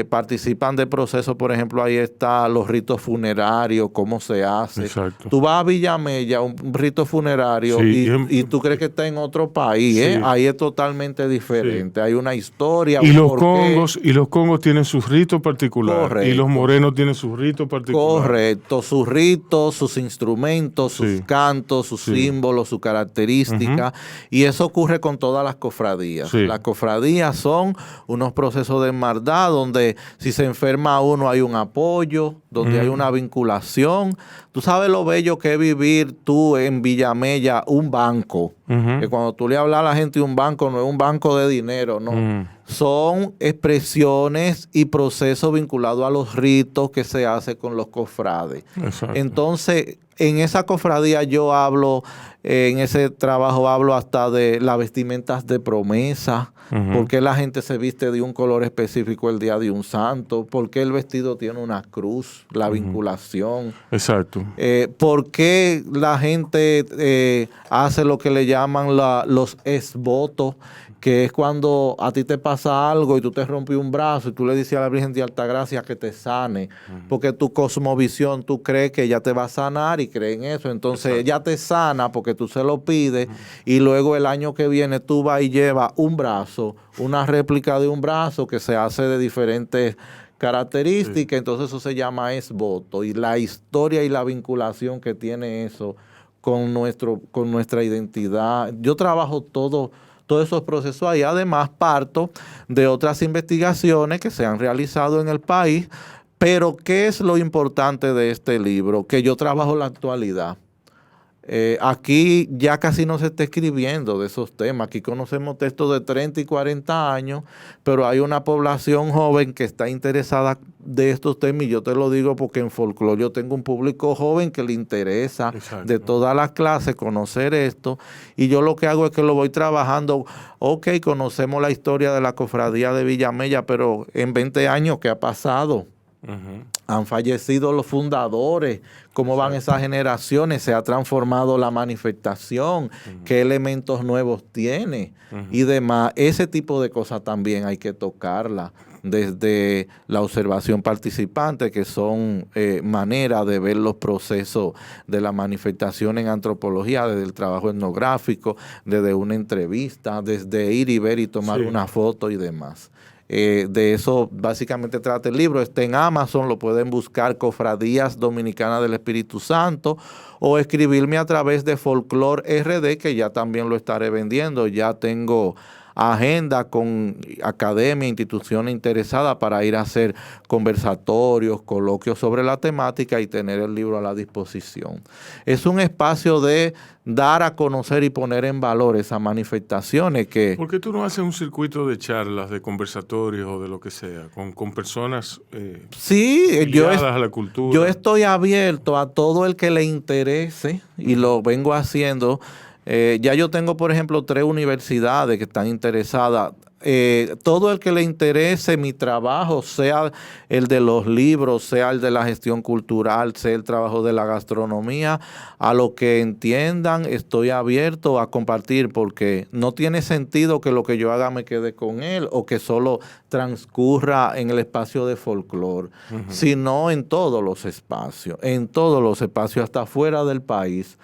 participan de procesos. Por ejemplo, ahí está los ritos funerarios, cómo se hace. Exacto. Tú vas a Villamella, un rito funerario, y tú crees que está en otro país. Ahí es totalmente diferente. Hay una historia. Y los congos tienen sus ritos particulares. Correcto. Y los morenos tienen sus ritos particulares. Correcto. Sus ritos, sus instrumentos, sus cantos, sus símbolos, sus características. Y eso ocurre con todas las cofradías. Las cofradías son unos procesos de hermandad donde si se enferma uno hay un apoyo, donde hay una vinculación. Tú sabes lo bello que es vivir tú en Villamella, un banco. Que cuando tú le hablas a la gente de un banco, no es un banco de dinero, no. Son expresiones y procesos vinculados a los ritos que se hace con los cofrades. Exacto. Entonces, en esa cofradía yo hablo, en ese trabajo hablo hasta de las vestimentas de promesa. ¿Por qué la gente se viste de un color específico el día de un santo? ¿Por qué el vestido tiene una cruz? La vinculación. Exacto. ¿Por qué la gente hace lo que le llaman los esvotos? Que es cuando a ti te pasa algo y tú te rompes un brazo y tú le dices a la Virgen de Altagracia que te sane, porque tu cosmovisión, tú crees que ella te va a sanar y crees en eso. Entonces ella te sana porque tú se lo pides y luego el año que viene tú vas y llevas un brazo, una réplica de un brazo que se hace de diferentes características. Entonces eso se llama esvoto, y la historia y la vinculación que tiene eso con nuestra identidad. Yo trabajo todos esos procesos ahí. Además, parto de otras investigaciones que se han realizado en el país. Pero, ¿qué es lo importante de este libro? Que yo trabajo en la actualidad. Aquí ya casi no se está escribiendo de esos temas. Aquí conocemos textos de 30 y 40 años, pero hay una población joven que está interesada de estos temas, y yo te lo digo porque en folclore yo tengo un público joven que le interesa de todas las clases conocer esto, y yo lo que hago es que lo voy trabajando. Ok, conocemos la historia de la cofradía de Villamella, pero en 20 años, ¿qué ha pasado? Han fallecido los fundadores, cómo van esas generaciones, se ha transformado la manifestación, qué elementos nuevos tiene y demás. Ese tipo de cosas también hay que tocarla desde la observación participante, que son maneras de ver los procesos de la manifestación en antropología, desde el trabajo etnográfico, desde una entrevista, desde ir y ver y tomar una foto y demás. De eso básicamente trata el libro. Está en Amazon, lo pueden buscar, Cofradías Dominicanas del Espíritu Santo, o escribirme a través de Folklore RD, que ya también lo estaré vendiendo. Ya tengo agenda con academia, instituciones interesadas para ir a hacer conversatorios, coloquios sobre la temática y tener el libro a la disposición. Es un espacio de dar a conocer y poner en valor esas manifestaciones que... ¿Por qué tú no haces un circuito de charlas, de conversatorios o de lo que sea, con personas ligadas a la cultura? Yo estoy abierto a todo el que le interese y lo vengo haciendo. Ya yo tengo, por ejemplo, 3 universidades que están interesadas. Todo el que le interese mi trabajo, sea el de los libros, sea el de la gestión cultural, sea el trabajo de la gastronomía, a lo que entiendan, estoy abierto a compartir, porque no tiene sentido que lo que yo haga me quede con él o que solo transcurra en el espacio de folclore, sino en todos los espacios, hasta fuera del país.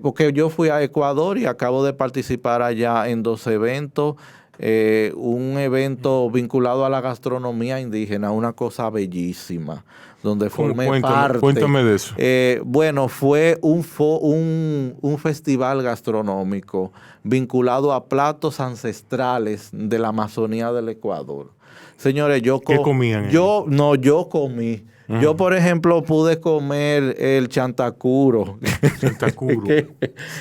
Porque yo fui a Ecuador y acabo de participar allá en 2 eventos. Un evento vinculado a la gastronomía indígena, una cosa bellísima, donde formé parte. Cuéntame de eso. Bueno, fue un festival gastronómico vinculado a platos ancestrales de la Amazonía del Ecuador. Señores, ¿qué comían? Yo comí. Yo, por ejemplo, pude comer el chantacuro.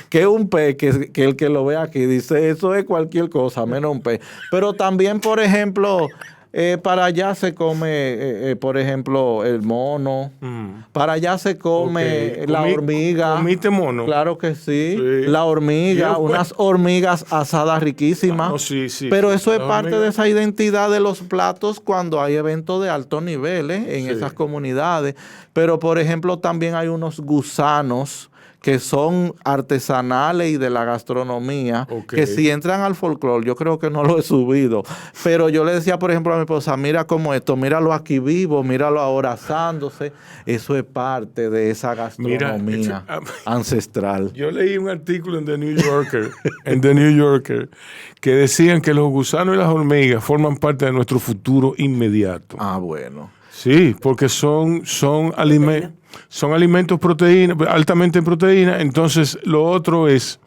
Que es un pez que el que lo ve aquí dice, eso es cualquier cosa, menos un pez. Pero también, por ejemplo, para allá se come, por ejemplo, el mono. Para allá se come la hormiga. ¿Comiste mono? Claro que sí. La hormiga, unas hormigas asadas riquísimas. Pero eso es parte de esa identidad de los platos cuando hay eventos de alto nivel en esas comunidades. Pero, por ejemplo, también hay unos gusanos que son artesanales y de la gastronomía, que si entran al folclore, yo creo que no lo he subido, pero yo le decía, por ejemplo, a mi esposa, mira cómo esto, míralo aquí vivo, míralo ahora asándose, eso es parte de esa gastronomía ancestral. Yo leí un artículo en The New Yorker, que decían que los gusanos y las hormigas forman parte de nuestro futuro inmediato. Ah, bueno. Sí, porque son alimentos altamente en proteína. Entonces, lo otro es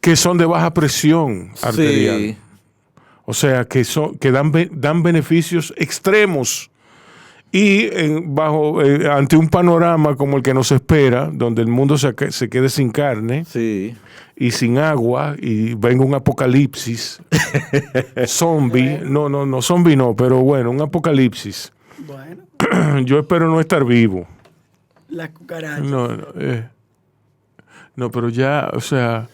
que son de baja presión arterial. Sí. O sea, que dan beneficios extremos. Y ante un panorama como el que nos espera, donde el mundo se quede sin carne y sin agua, y venga un apocalipsis zombie, no zombie no, pero bueno, un apocalipsis. Bueno. Yo espero no estar vivo. Las cucarachas. No, pero ya, o sea...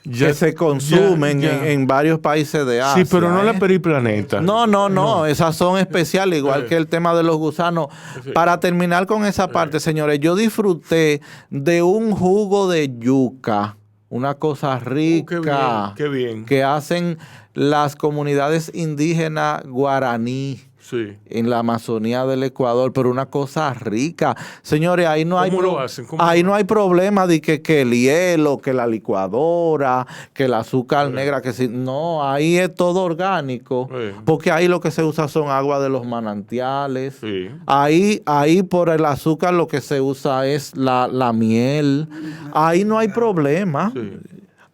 que se consumen en varios países de Asia. Sí, pero no la periplaneta. No, esas son especiales, igual que el tema de los gusanos. Para terminar con esa parte, señores, yo disfruté de un jugo de yuca, una cosa rica, qué bien. Que hacen las comunidades indígenas guaraní. Sí. En la Amazonía del Ecuador, pero una cosa rica. Señores, ahí no no hay problema de que el hielo, que la licuadora, que el azúcar negra, que si no, ahí es todo orgánico, porque ahí lo que se usa son agua de los manantiales. Sí. Ahí por el azúcar lo que se usa es la miel. Ahí no hay problema. Sí.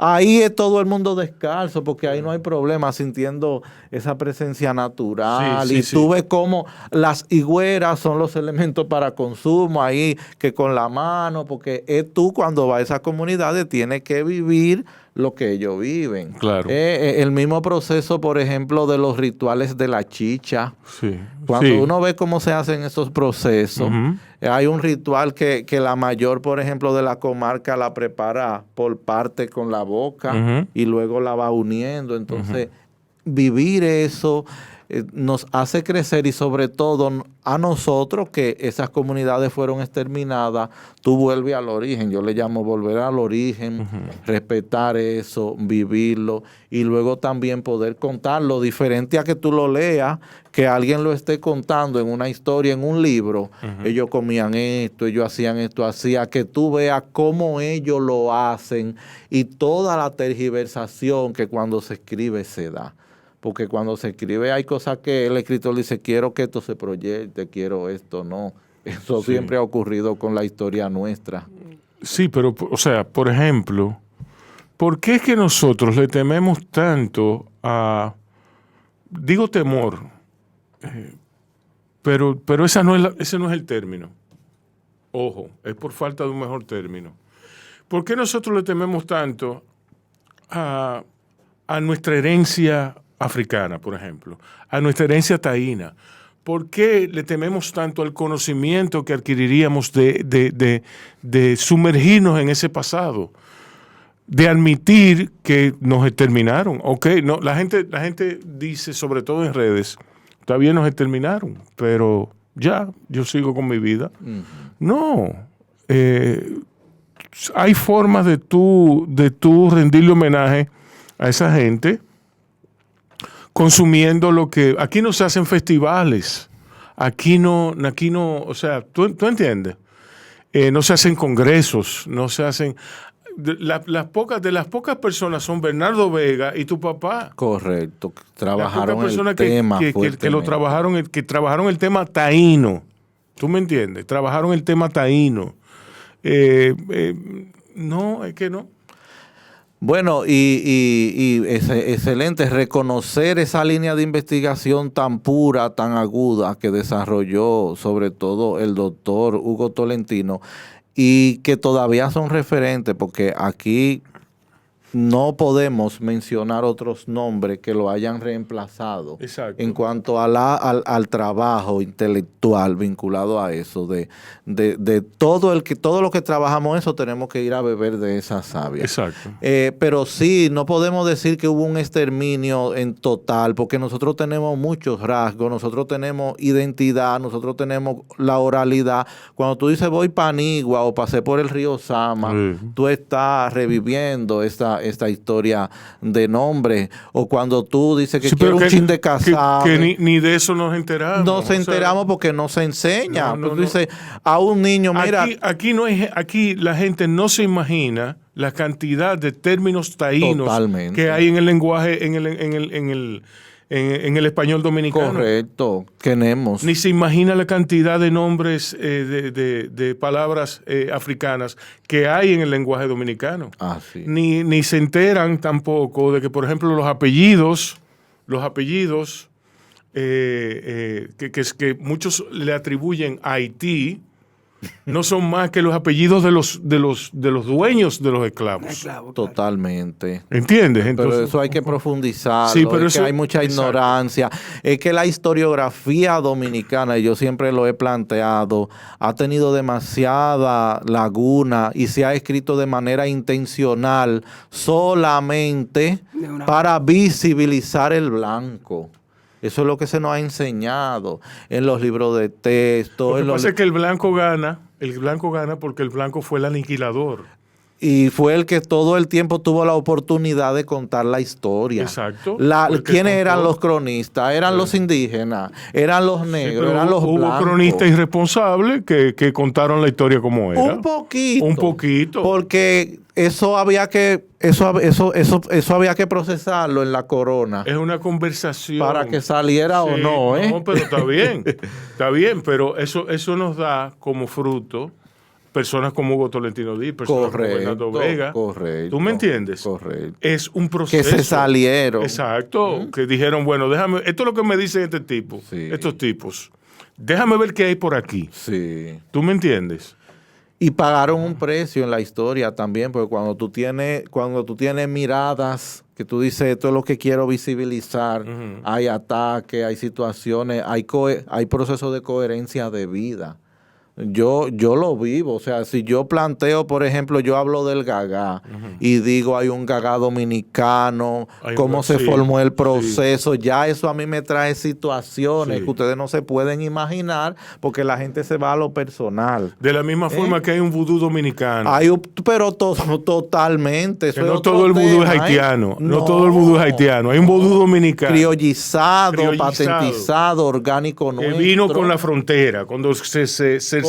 Ahí es todo el mundo descalzo, porque ahí no hay problema, sintiendo esa presencia natural. Sí, sí, y sí. tú ves cómo las higueras son los elementos para consumo ahí, que con la mano, porque es tú cuando vas a esas comunidades tienes que vivir lo que ellos viven. Claro. El mismo proceso, por ejemplo, de los rituales de la chicha. Sí. Cuando Sí. uno ve cómo se hacen esos procesos, Ujú. hay un ritual que la mayor, por ejemplo, de la comarca la prepara por parte con la boca Ujú. y luego la va uniendo. Entonces, vivir eso nos hace crecer, y sobre todo a nosotros que esas comunidades fueron exterminadas, tú vuelves al origen. Yo le llamo volver al origen, respetar eso, vivirlo, y luego también poder contarlo, diferente a que tú lo leas, que alguien lo esté contando en una historia, en un libro. Ellos comían esto, ellos hacían esto, hacía que tú veas cómo ellos lo hacen y toda la tergiversación que cuando se escribe se da. Porque cuando se escribe hay cosas que el escritor dice, quiero que esto se proyecte, quiero esto, no. Eso Sí. siempre ha ocurrido con la historia nuestra. Sí, pero, o sea, por ejemplo, ¿por qué es que nosotros le tememos tanto a... Digo temor, pero ese no es el término. Ojo, es por falta de un mejor término. ¿Por qué nosotros le tememos tanto a nuestra herencia africana, por ejemplo, a nuestra herencia taína? ¿Por qué le tememos tanto al conocimiento que adquiriríamos de sumergirnos en ese pasado? De admitir que nos exterminaron. Ok, no, la gente dice, sobre todo en redes, todavía nos exterminaron, pero ya, yo sigo con mi vida. No. Hay formas de tú rendirle homenaje a esa gente consumiendo lo que... Aquí no se hacen festivales. Aquí no, o sea, ¿tú entiendes? No se hacen congresos, no se hacen... De las pocas personas son Bernardo Vega y tu papá. Correcto. Trabajaron Las pocas personas el tema que lo fuertemente. que trabajaron el tema taíno. ¿Tú me entiendes? Trabajaron el tema taíno. No, es que no. Bueno, y es excelente reconocer esa línea de investigación tan pura, tan aguda que desarrolló sobre todo el doctor Hugo Tolentino, y que todavía son referentes, porque aquí no podemos mencionar otros nombres que lo hayan reemplazado. Exacto. En cuanto a al trabajo intelectual vinculado a eso, de todo lo que trabajamos eso, tenemos que ir a beber de esa savia. Exacto. Pero sí, no podemos decir que hubo un exterminio en total, porque nosotros tenemos muchos rasgos, nosotros tenemos identidad, nosotros tenemos la oralidad. Cuando tú dices voy para Anigua o pasé por el río Sama, tú estás reviviendo esta historia de nombre. O cuando tú dices que quiero un chin de casado. Que ni de eso nos enteramos. No se enteramos porque no se enseña. No, Tú dices a un niño, mira... Aquí la gente no se imagina la cantidad de términos taínos Totalmente. que hay en el lenguaje, en el español dominicano. Correcto, tenemos. Ni se imagina la cantidad de nombres de palabras africanas que hay en el lenguaje dominicano. Sí. Ni se enteran tampoco de que, por ejemplo, los apellidos que muchos le atribuyen a Haití, no son más que los apellidos de los dueños de los esclavos. Totalmente. ¿Entiendes? Entonces, pero eso hay que profundizarlo. Sí, pero es que hay mucha ignorancia. Es que la historiografía dominicana, y yo siempre lo he planteado, ha tenido demasiada laguna y se ha escrito de manera intencional solamente para visibilizar el blanco. Eso es lo que se nos ha enseñado en los libros de texto. Lo que pasa es que el blanco gana porque el blanco fue el aniquilador. Y fue el que todo el tiempo tuvo la oportunidad de contar la historia. Exacto. ¿Quiénes eran los cronistas? Eran los indígenas, eran los negros, eran los blancos. Hubo cronistas irresponsables que contaron la historia como era. Un poquito. Un poquito. Porque eso había que procesarlo en la corona. Es una conversación. Para que saliera o no, ¿eh? No, pero está bien. Está bien, pero eso nos da como fruto personas como Hugo Tolentino Díaz, personas como Bernardo Vega. Correcto. ¿Tú me entiendes? Correcto. Es un proceso. Que se salieron. Exacto. Que dijeron, bueno, déjame, esto es lo que me dice este tipo, estos tipos. Déjame ver qué hay por aquí. Sí. ¿Tú me entiendes? Y pagaron un precio en la historia también, porque cuando tú tienes miradas que tú dices, esto es lo que quiero visibilizar, hay ataques, hay situaciones, hay procesos de coherencia de vida. Yo lo vivo, o sea, si yo planteo, por ejemplo, yo hablo del Gagá y digo hay un Gagá dominicano, cómo se formó el proceso, ya eso a mí me trae situaciones que ustedes no se pueden imaginar porque la gente se va a lo personal. De la misma forma que hay un vudú dominicano. Pero totalmente. Eso que no todo el vudú es haitiano, no todo el vudú es haitiano, hay un vudú dominicano. Criollizado, patentizado, orgánico nuestro. Que vino con la frontera, cuando se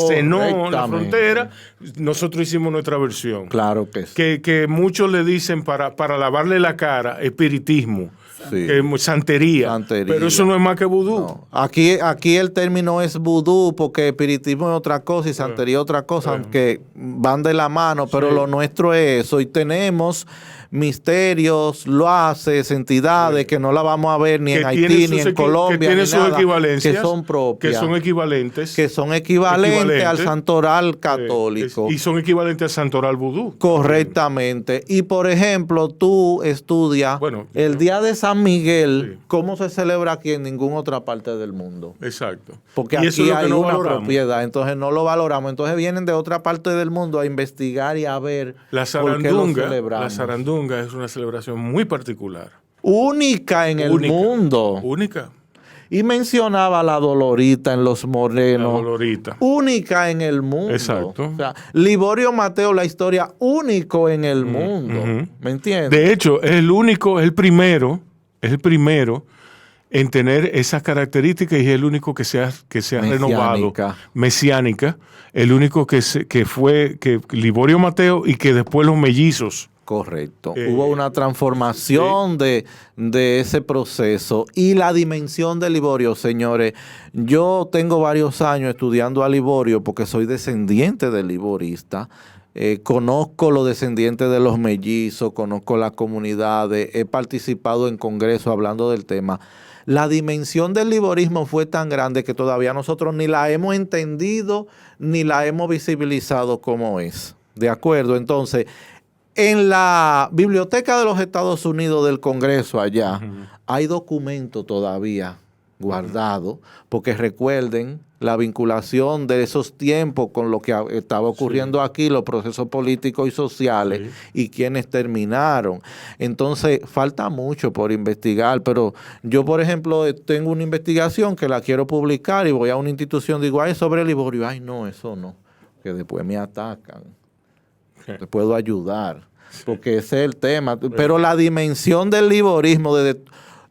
cenó la frontera, nosotros hicimos nuestra versión. Claro que sí. Que muchos le dicen para lavarle la cara, espiritismo, santería. Pero eso no es más que vudú. No. Aquí el término es vudú porque espiritismo es otra cosa y santería es otra cosa, aunque van de la mano, pero lo nuestro es eso. Y tenemos misterios, loaces, entidades que no la vamos a ver ni en Haití, ni en Colombia, que tienen ni nada, sus equivalencias, que son propias, que son equivalentes al santoral católico. Y son equivalentes al santoral vudú. Correctamente. Y por ejemplo, tú estudias el Día de San Miguel, ¿cómo se celebra aquí en ninguna otra parte del mundo? Exacto. Porque aquí hay una propiedad, entonces no lo valoramos. Entonces vienen de otra parte del mundo a investigar y a ver por qué lo celebramos. La zarandunga es una celebración muy particular. Única en el mundo. Única. Y mencionaba la Dolorita en Los Morenos. La Dolorita. Única en el mundo. Exacto. O sea, Liborio Mateo, la historia único en el mundo. ¿Me entiendes? De hecho, es el primero en tener esas características y es el único que se ha renovado. Mesiánica. El único que fue Liborio Mateo y que después los mellizos. Correcto. Hubo una transformación de ese proceso y la dimensión de Liborio, señores. Yo tengo varios años estudiando a Liborio porque soy descendiente de liborista. Conozco los descendientes de los mellizos, conozco las comunidades, he participado en congresos hablando del tema. La dimensión del liborismo fue tan grande que todavía nosotros ni la hemos entendido ni la hemos visibilizado como es. ¿De acuerdo? Entonces, en la Biblioteca de los Estados Unidos del Congreso allá, hay documentos todavía guardados, porque recuerden la vinculación de esos tiempos con lo que estaba ocurriendo aquí, los procesos políticos y sociales y quienes terminaron. Entonces, falta mucho por investigar, pero yo, por ejemplo, tengo una investigación que la quiero publicar y voy a una institución, digo, ay, sobre Liborio, ay, no, eso no, que después me atacan. Te puedo ayudar, porque ese es el tema. Pero la dimensión del liborismo,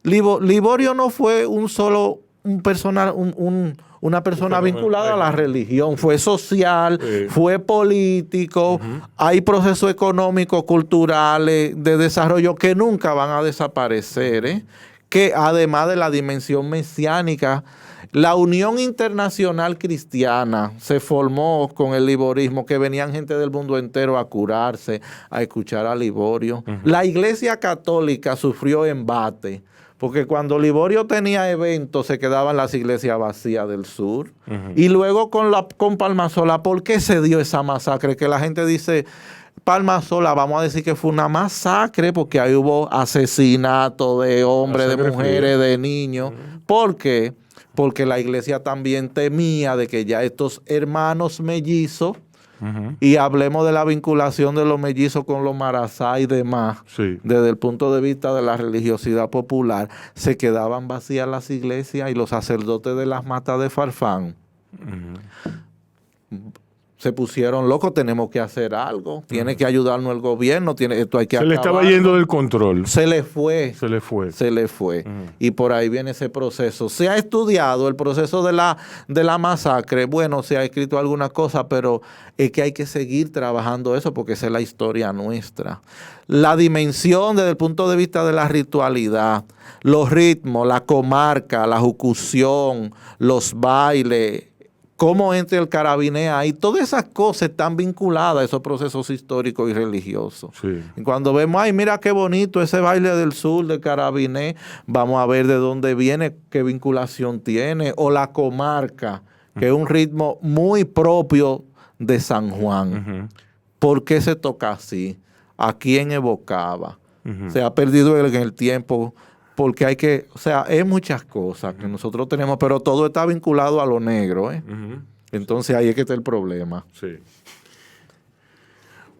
Liborio no fue una persona vinculada a la religión, fue social, fue político, hay procesos económicos, culturales, de desarrollo que nunca van a desaparecer, que además de la dimensión mesiánica, la Unión Internacional Cristiana se formó con el liborismo, que venían gente del mundo entero a curarse, a escuchar a Liborio. La Iglesia Católica sufrió embate, porque cuando Liborio tenía eventos se quedaban las iglesias vacías del sur. Y luego con Palmasola, ¿por qué se dio esa masacre? Que la gente dice, Palmasola, vamos a decir que fue una masacre porque ahí hubo asesinato de hombres, de mujeres, de niños. ¿Por qué? Porque la iglesia también temía de que ya estos hermanos mellizos, y hablemos de la vinculación de los mellizos con los marazá y demás, desde el punto de vista de la religiosidad popular, se quedaban vacías las iglesias y los sacerdotes de las matas de Farfán se pusieron locos, tenemos que hacer algo, tiene que ayudarnos el gobierno, esto hay que acabarlo. Se le estaba yendo del control. Se le fue. Y por ahí viene ese proceso. Se ha estudiado el proceso de la masacre, bueno, se ha escrito alguna cosa, pero es que hay que seguir trabajando eso porque esa es la historia nuestra. La dimensión desde el punto de vista de la ritualidad, los ritmos, la comarca, la jucución, los bailes, cómo entra el carabiné ahí. Todas esas cosas están vinculadas a esos procesos históricos y religiosos. Sí. Y cuando vemos, ay, mira qué bonito ese baile del sur del carabiné, vamos a ver de dónde viene, qué vinculación tiene, o la comarca, que es un ritmo muy propio de San Juan. ¿Por qué se toca así? ¿A quién evocaba? Se ha perdido en el tiempo porque hay que, o sea, hay muchas cosas que nosotros tenemos, pero todo está vinculado a lo negro, ¿eh? Entonces ahí es que está el problema. Sí.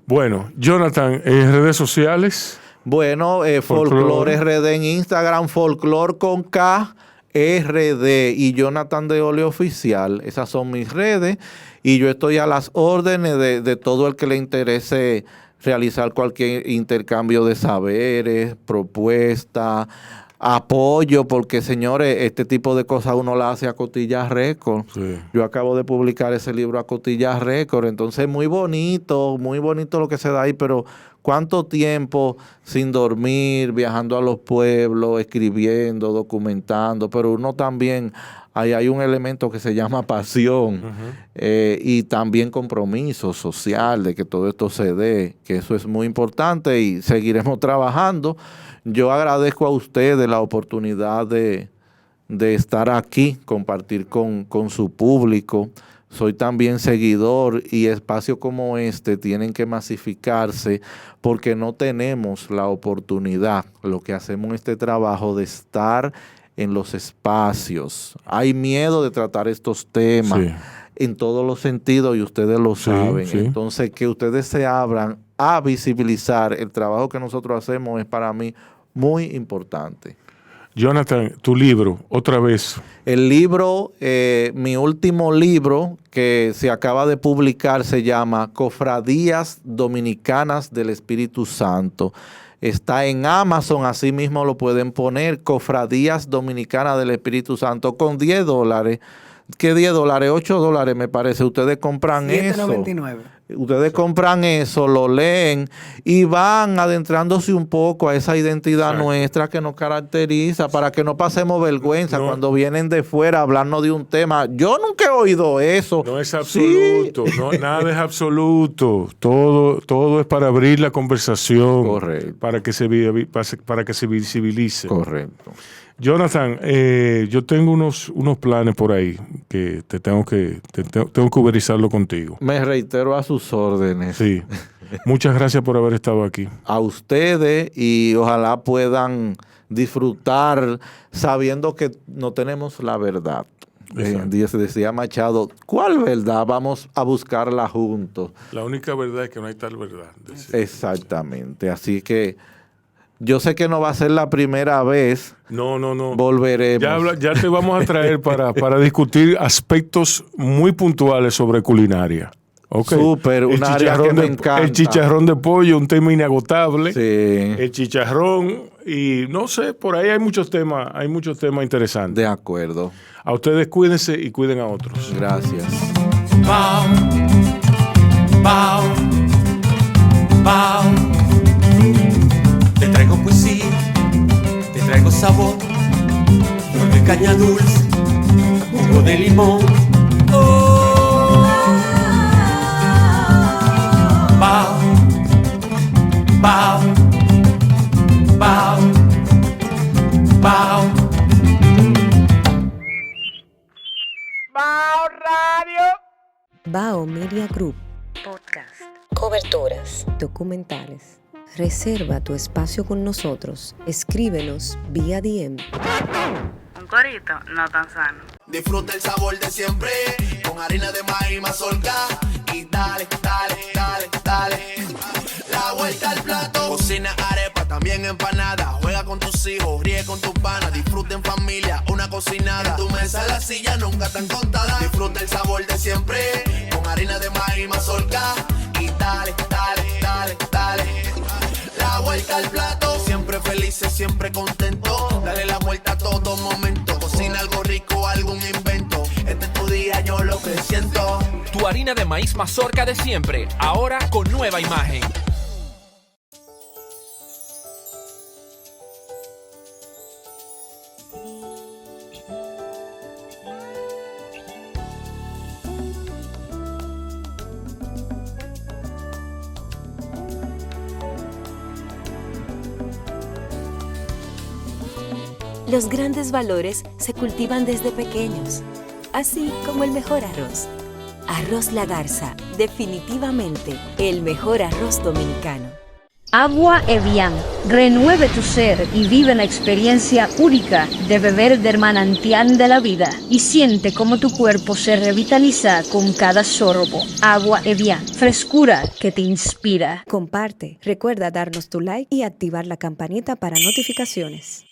Bueno, Jonathan, redes sociales. Bueno, Folklore RD en Instagram, Folklore con K, RD y Jonathan de Ole Oficial. Esas son mis redes y yo estoy a las órdenes de todo el que le interese realizar cualquier intercambio de saberes, propuesta, apoyo, porque señores, este tipo de cosas uno la hace a Costillas Récord. Sí. Yo acabo de publicar ese libro a Costillas Récord, entonces muy bonito lo que se da ahí, pero ¿cuánto tiempo sin dormir, viajando a los pueblos, escribiendo, documentando? Pero uno también, ahí hay un elemento que se llama pasión y también compromiso social de que todo esto se dé, que eso es muy importante y seguiremos trabajando. Yo agradezco a ustedes la oportunidad de estar aquí, compartir con su público. Soy también seguidor y espacios como este tienen que masificarse porque no tenemos la oportunidad, lo que hacemos en este trabajo, de estar en los espacios. Hay miedo de tratar estos temas en todos los sentidos y ustedes lo saben. Entonces, que ustedes se abran a visibilizar el trabajo que nosotros hacemos es para mí muy importante. Jonathan, tu libro, otra vez. El libro, mi último libro que se acaba de publicar se llama Cofradías Dominicanas del Espíritu Santo. Está en Amazon, así mismo lo pueden poner, Cofradías Dominicanas del Espíritu Santo, con $10. ¿Qué $10? $8 me parece. Ustedes compran eso. $7.99. Ustedes compran eso, lo leen y van adentrándose un poco a esa identidad nuestra que nos caracteriza para que no pasemos vergüenza cuando vienen de fuera a hablarnos de un tema. Yo nunca he oído eso. No es absoluto, nada es absoluto. Todo es para abrir la conversación. Correcto. Para que se visibilice. Correcto. Jonathan, yo tengo unos planes por ahí que tengo que uberizarlo contigo. Me reitero a sus órdenes. Sí. Muchas gracias por haber estado aquí. A ustedes y ojalá puedan disfrutar sabiendo que no tenemos la verdad. Decía Machado, ¿cuál verdad? Vamos a buscarla juntos. La única verdad es que no hay tal verdad. Exactamente. Así que yo sé que no va a ser la primera vez. No. Volveremos. Ya te vamos a traer para discutir aspectos muy puntuales sobre culinaria. Okay. Súper, un área que me encanta. El chicharrón de pollo, un tema inagotable. Sí. El chicharrón y no sé, por ahí hay muchos temas interesantes. De acuerdo. A ustedes cuídense y cuiden a otros. Gracias. Bao, bao, bao. Te traigo poesía, te traigo sabor, flor de caña dulce, jugo de limón. Oh. Bao, bao, bao, bao. Bao Radio. Bao Media Group. Podcast. Coberturas. Documentales. Reserva tu espacio con nosotros. Escríbenos vía DM. Un corito no tan sano. Disfruta el sabor de siempre con harina de maíz mazorca y dale, dale, dale, dale. La vuelta al plato. Cocina arepa, también empanada. Juega con tus hijos, ríe con tus panas. Disfruta en familia, una cocinada. En tu mesa la silla nunca tan contada. Disfruta el sabor de siempre con harina de maíz mazorca y dale, dale, dale, dale. La vuelta al plato. Siempre felices, siempre contento. Dale la vuelta a todo momento. Cocina algo rico, algún invento. Este es tu día, yo lo que siento. Tu harina de maíz mazorca de siempre, ahora con nueva imagen. Los grandes valores se cultivan desde pequeños, así como el mejor arroz. Arroz La Garza, definitivamente el mejor arroz dominicano. Agua Evian. Renueve tu ser y vive la experiencia única de beber del manantial de la vida y siente cómo tu cuerpo se revitaliza con cada sorbo. Agua Evian. Frescura que te inspira. Comparte, recuerda darnos tu like y activar la campanita para notificaciones.